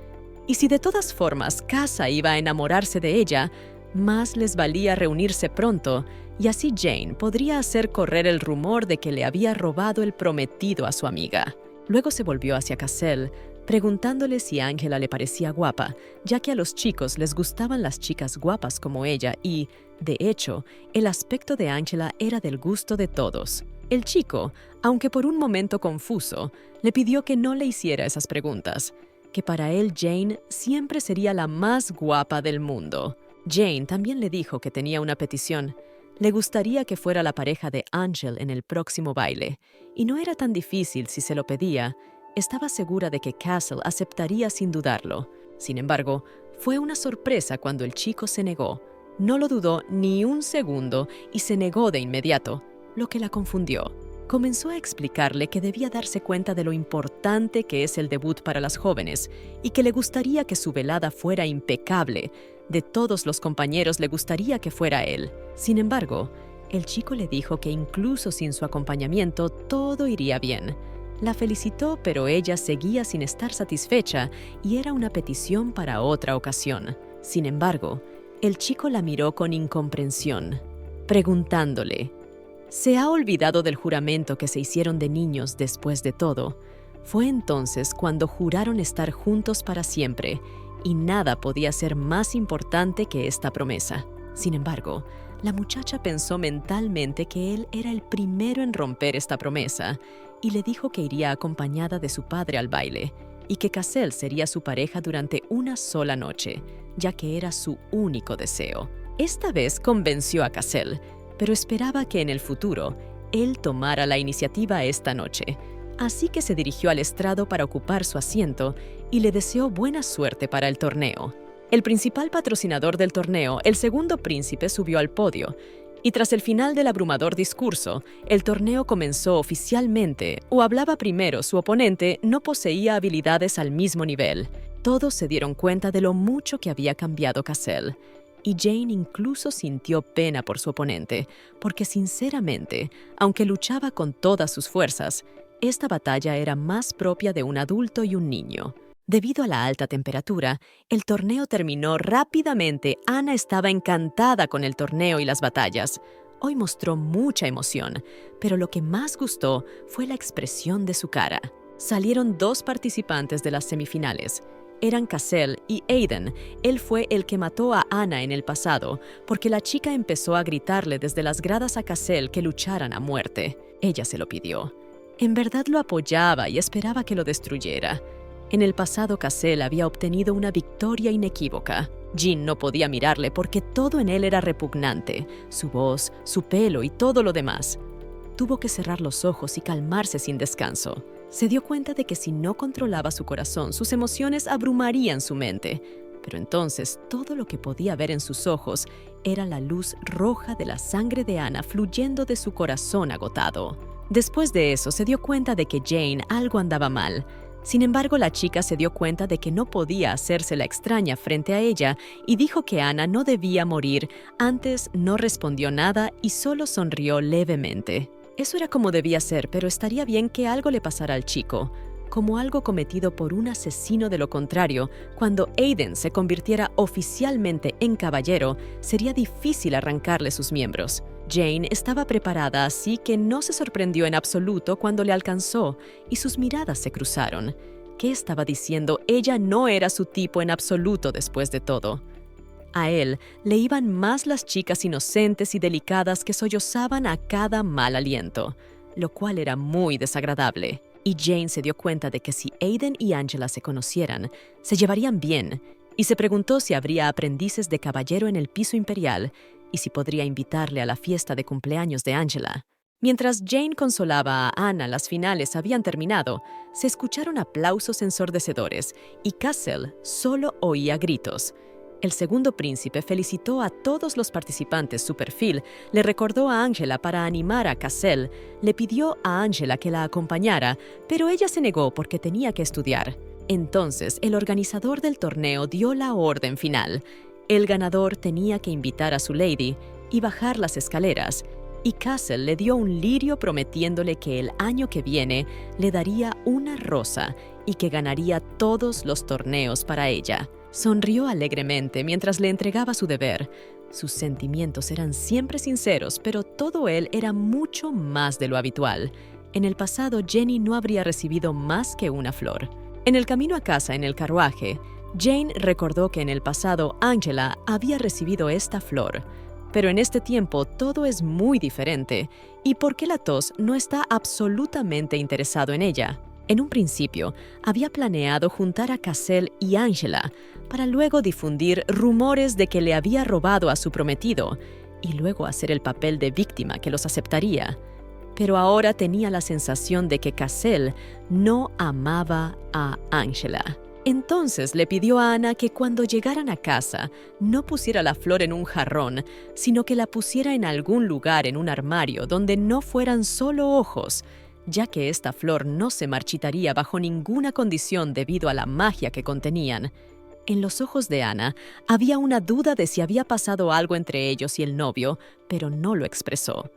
Y si de todas formas Casa iba a enamorarse de ella, más les valía reunirse pronto, y así Jane podría hacer correr el rumor de que le había robado el prometido a su amiga. Luego se volvió hacia Cassel, preguntándole si Angela le parecía guapa, ya que a los chicos les gustaban las chicas guapas como ella y, de hecho, el aspecto de Angela era del gusto de todos. El chico, aunque por un momento confuso, le pidió que no le hiciera esas preguntas, que para él Jane siempre sería la más guapa del mundo. Jane también le dijo que tenía una petición. Le gustaría que fuera la pareja de Angel en el próximo baile, y no era tan difícil si se lo pedía. Estaba segura de que Castle aceptaría sin dudarlo. Sin embargo, fue una sorpresa cuando el chico se negó. No lo dudó ni un segundo y se negó de inmediato, lo que la confundió. Comenzó a explicarle que debía darse cuenta de lo importante que es el debut para las jóvenes y que le gustaría que su velada fuera impecable. De todos los compañeros le gustaría que fuera él. Sin embargo, el chico le dijo que incluso sin su acompañamiento todo iría bien. La felicitó, pero ella seguía sin estar satisfecha y era una petición para otra ocasión. Sin embargo, el chico la miró con incomprensión, preguntándole: ¿se ha olvidado del juramento que se hicieron de niños después de todo? Fue entonces cuando juraron estar juntos para siempre, y nada podía ser más importante que esta promesa. Sin embargo, la muchacha pensó mentalmente que él era el primero en romper esta promesa, y le dijo que iría acompañada de su padre al baile, y que Cassel sería su pareja durante una sola noche, ya que era su único deseo. Esta vez convenció a Cassel, pero esperaba que en el futuro él tomara la iniciativa esta noche. Así que se dirigió al estrado para ocupar su asiento y le deseó buena suerte para el torneo. El principal patrocinador del torneo, el segundo príncipe, subió al podio, y tras el final del abrumador discurso, el torneo comenzó oficialmente, o hablaba primero su oponente, no poseía habilidades al mismo nivel. Todos se dieron cuenta de lo mucho que había cambiado Cassel, y Jane incluso sintió pena por su oponente, porque sinceramente, aunque luchaba con todas sus fuerzas, esta batalla era más propia de un adulto y un niño. Debido a la alta temperatura, el torneo terminó rápidamente. Anna estaba encantada con el torneo y las batallas. Hoy mostró mucha emoción, pero lo que más gustó fue la expresión de su cara. Salieron dos participantes de las semifinales. Eran Cassell y Aiden. Él fue el que mató a Anna en el pasado, porque la chica empezó a gritarle desde las gradas a Cassell que lucharan a muerte. Ella se lo pidió. En verdad lo apoyaba y esperaba que lo destruyera. En el pasado, Cassell había obtenido una victoria inequívoca. Jean no podía mirarle porque todo en él era repugnante, su voz, su pelo y todo lo demás. Tuvo que cerrar los ojos y calmarse sin descanso. Se dio cuenta de que si no controlaba su corazón, sus emociones abrumarían su mente. Pero entonces todo lo que podía ver en sus ojos era la luz roja de la sangre de Anna fluyendo de su corazón agotado. Después de eso, se dio cuenta de que Jane algo andaba mal. Sin embargo, la chica se dio cuenta de que no podía hacerse la extraña frente a ella y dijo que Anna no debía morir. Antes no respondió nada y solo sonrió levemente. Eso era como debía ser, pero estaría bien que algo le pasara al chico, como algo cometido por un asesino. De lo contrario, cuando Aiden se convirtiera oficialmente en caballero, sería difícil arrancarle sus miembros. Jane estaba preparada, así que no se sorprendió en absoluto cuando le alcanzó y sus miradas se cruzaron. ¿Qué estaba diciendo? Ella no era su tipo en absoluto después de todo. A él le iban más las chicas inocentes y delicadas que sollozaban a cada mal aliento, lo cual era muy desagradable. Y Jane se dio cuenta de que si Aiden y Angela se conocieran, se llevarían bien, y se preguntó si habría aprendices de caballero en el piso imperial y si podría invitarle a la fiesta de cumpleaños de Angela. Mientras Jane consolaba a Anna, las finales habían terminado, se escucharon aplausos ensordecedores y Cassell solo oía gritos. El segundo príncipe felicitó a todos los participantes. Su perfil le recordó a Angela para animar a Cassell. Le pidió a Angela que la acompañara, pero ella se negó porque tenía que estudiar. Entonces, el organizador del torneo dio la orden final. El ganador tenía que invitar a su lady y bajar las escaleras, y Cassell le dio un lirio prometiéndole que el año que viene le daría una rosa y que ganaría todos los torneos para ella. Sonrió alegremente mientras le entregaba su deber. Sus sentimientos eran siempre sinceros, pero todo él era mucho más de lo habitual. En el pasado, Jenny no habría recibido más que una flor. En el camino a casa en el carruaje, Jane recordó que en el pasado Angela había recibido esta flor. Pero en este tiempo todo es muy diferente. ¿Y por qué la tos no está absolutamente interesado en ella? En un principio, había planeado juntar a Cassell y Angela para luego difundir rumores de que le había robado a su prometido y luego hacer el papel de víctima que los aceptaría. Pero ahora tenía la sensación de que Cassell no amaba a Angela. Entonces le pidió a Anna que cuando llegaran a casa no pusiera la flor en un jarrón, sino que la pusiera en algún lugar en un armario donde no fueran solo ojos, ya que esta flor no se marchitaría bajo ninguna condición debido a la magia que contenían. En los ojos de Anna había una duda de si había pasado algo entre ellos y el novio, pero no lo expresó.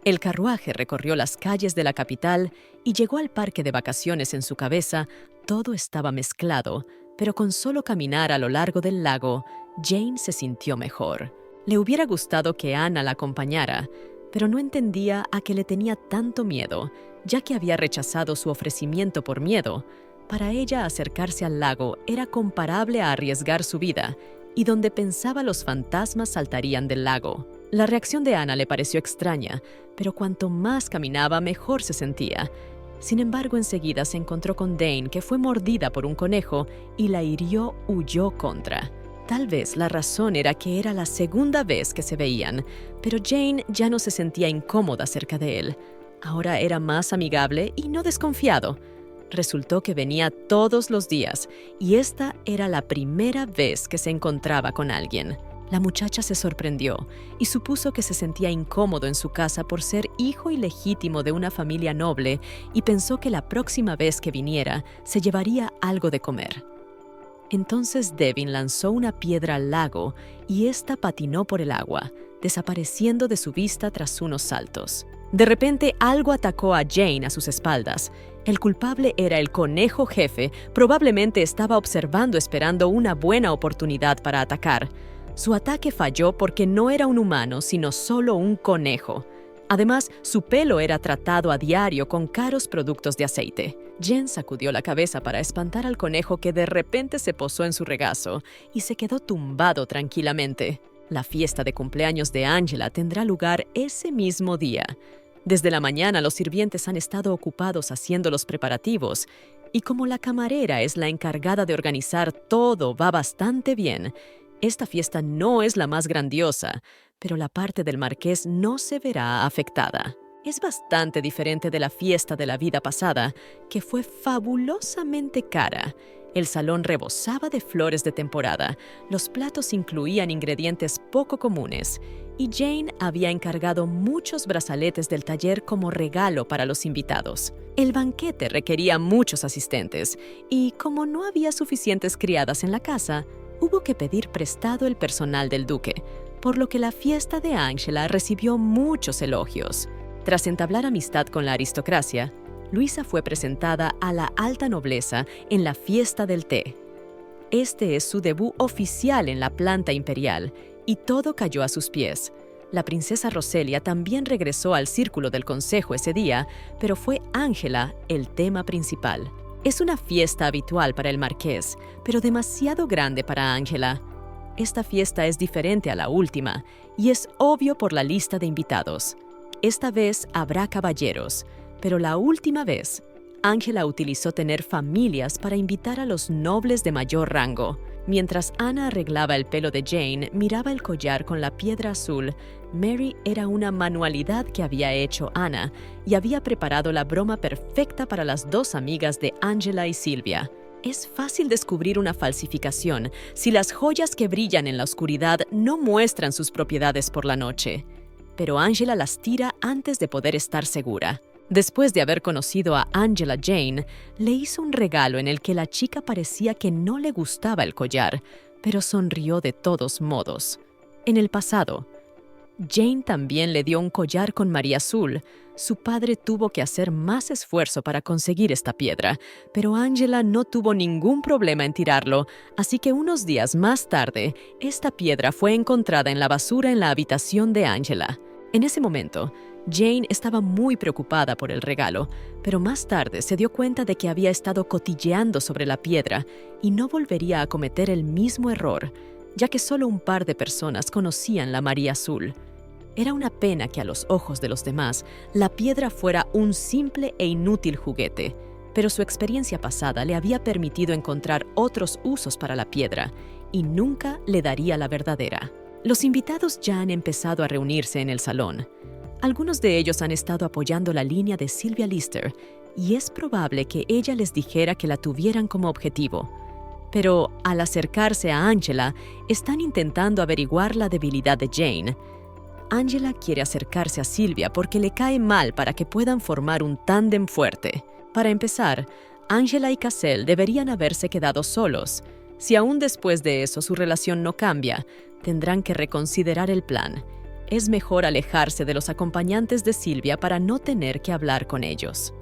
El carruaje recorrió las calles de la capital y llegó al parque de vacaciones. En su cabeza todo estaba mezclado, pero con solo caminar a lo largo del lago, Jane se sintió mejor. Le hubiera gustado que Anna la acompañara, pero no entendía a qué le tenía tanto miedo, ya que había rechazado su ofrecimiento por miedo. Para ella, acercarse al lago era comparable a arriesgar su vida, y donde pensaba los fantasmas saltarían del lago. La reacción de Anna le pareció extraña, pero cuanto más caminaba, mejor se sentía. Sin embargo, enseguida se encontró con Dane, que fue mordida por un conejo y la hirió. Huyó contra. Tal vez la razón era que era la segunda vez que se veían, pero Jane ya no se sentía incómoda cerca de él. Ahora era más amigable y no desconfiado. Resultó que venía todos los días, y esta era la primera vez que se encontraba con alguien. La muchacha se sorprendió y supuso que se sentía incómodo en su casa por ser hijo ilegítimo de una familia noble, y pensó que la próxima vez que viniera se llevaría algo de comer. Entonces Devin lanzó una piedra al lago y ésta patinó por el agua, desapareciendo de su vista tras unos saltos. De repente, algo atacó a Jane a sus espaldas. El culpable era el conejo jefe. Probablemente estaba observando, esperando una buena oportunidad para atacar. Su ataque falló porque no era un humano, sino solo un conejo. Además, su pelo era tratado a diario con caros productos de aceite. Jen sacudió la cabeza para espantar al conejo que de repente se posó en su regazo y se quedó tumbado tranquilamente. La fiesta de cumpleaños de Angela tendrá lugar ese mismo día. Desde la mañana los sirvientes han estado ocupados haciendo los preparativos y como la camarera es la encargada de organizar todo va bastante bien. Esta fiesta no es la más grandiosa, pero la parte del marqués no se verá afectada. Es bastante diferente de la fiesta de la vida pasada, que fue fabulosamente cara. El salón rebosaba de flores de temporada, los platos incluían ingredientes poco comunes, y Jane había encargado muchos brazaletes del taller como regalo para los invitados. El banquete requería muchos asistentes, y como no había suficientes criadas en la casa, hubo que pedir prestado el personal del duque, por lo que la fiesta de Angela recibió muchos elogios. Tras entablar amistad con la aristocracia, Luisa fue presentada a la alta nobleza en la fiesta del té. Este es su debut oficial en la planta imperial, y todo cayó a sus pies. La princesa Roselia también regresó al círculo del consejo ese día, pero fue Angela el tema principal. Es una fiesta habitual para el marqués, pero demasiado grande para Angela. Esta fiesta es diferente a la última, y es obvio por la lista de invitados. Esta vez habrá caballeros, pero la última vez, Angela utilizó tener familias para invitar a los nobles de mayor rango. Mientras Anna arreglaba el pelo de Jane, miraba el collar con la piedra azul. Mary era una manualidad que había hecho Anna y había preparado la broma perfecta para las dos amigas de Angela y Sylvia. Es fácil descubrir una falsificación si las joyas que brillan en la oscuridad no muestran sus propiedades por la noche. Pero Angela las tira antes de poder estar segura. Después de haber conocido a Angela Jane, le hizo un regalo en el que la chica parecía que no le gustaba el collar, pero sonrió de todos modos. En el pasado, Jane también le dio un collar con María Azul. Su padre tuvo que hacer más esfuerzo para conseguir esta piedra, pero Angela no tuvo ningún problema en tirarlo, así que unos días más tarde, esta piedra fue encontrada en la basura en la habitación de Angela. En ese momento, Jane estaba muy preocupada por el regalo, pero más tarde se dio cuenta de que había estado cotilleando sobre la piedra y no volvería a cometer el mismo error, ya que solo un par de personas conocían la María Azul. Era una pena que a los ojos de los demás la piedra fuera un simple e inútil juguete, pero su experiencia pasada le había permitido encontrar otros usos para la piedra y nunca le daría la verdadera. Los invitados ya han empezado a reunirse en el salón. Algunos de ellos han estado apoyando la línea de Sylvia Lister y es probable que ella les dijera que la tuvieran como objetivo. Pero al acercarse a Angela, están intentando averiguar la debilidad de Jane. Angela quiere acercarse a Sylvia porque le cae mal para que puedan formar un tándem fuerte. Para empezar, Angela y Cassel deberían haberse quedado solos. Si aún después de eso su relación no cambia, tendrán que reconsiderar el plan. Es mejor alejarse de los acompañantes de Sylvia para no tener que hablar con ellos.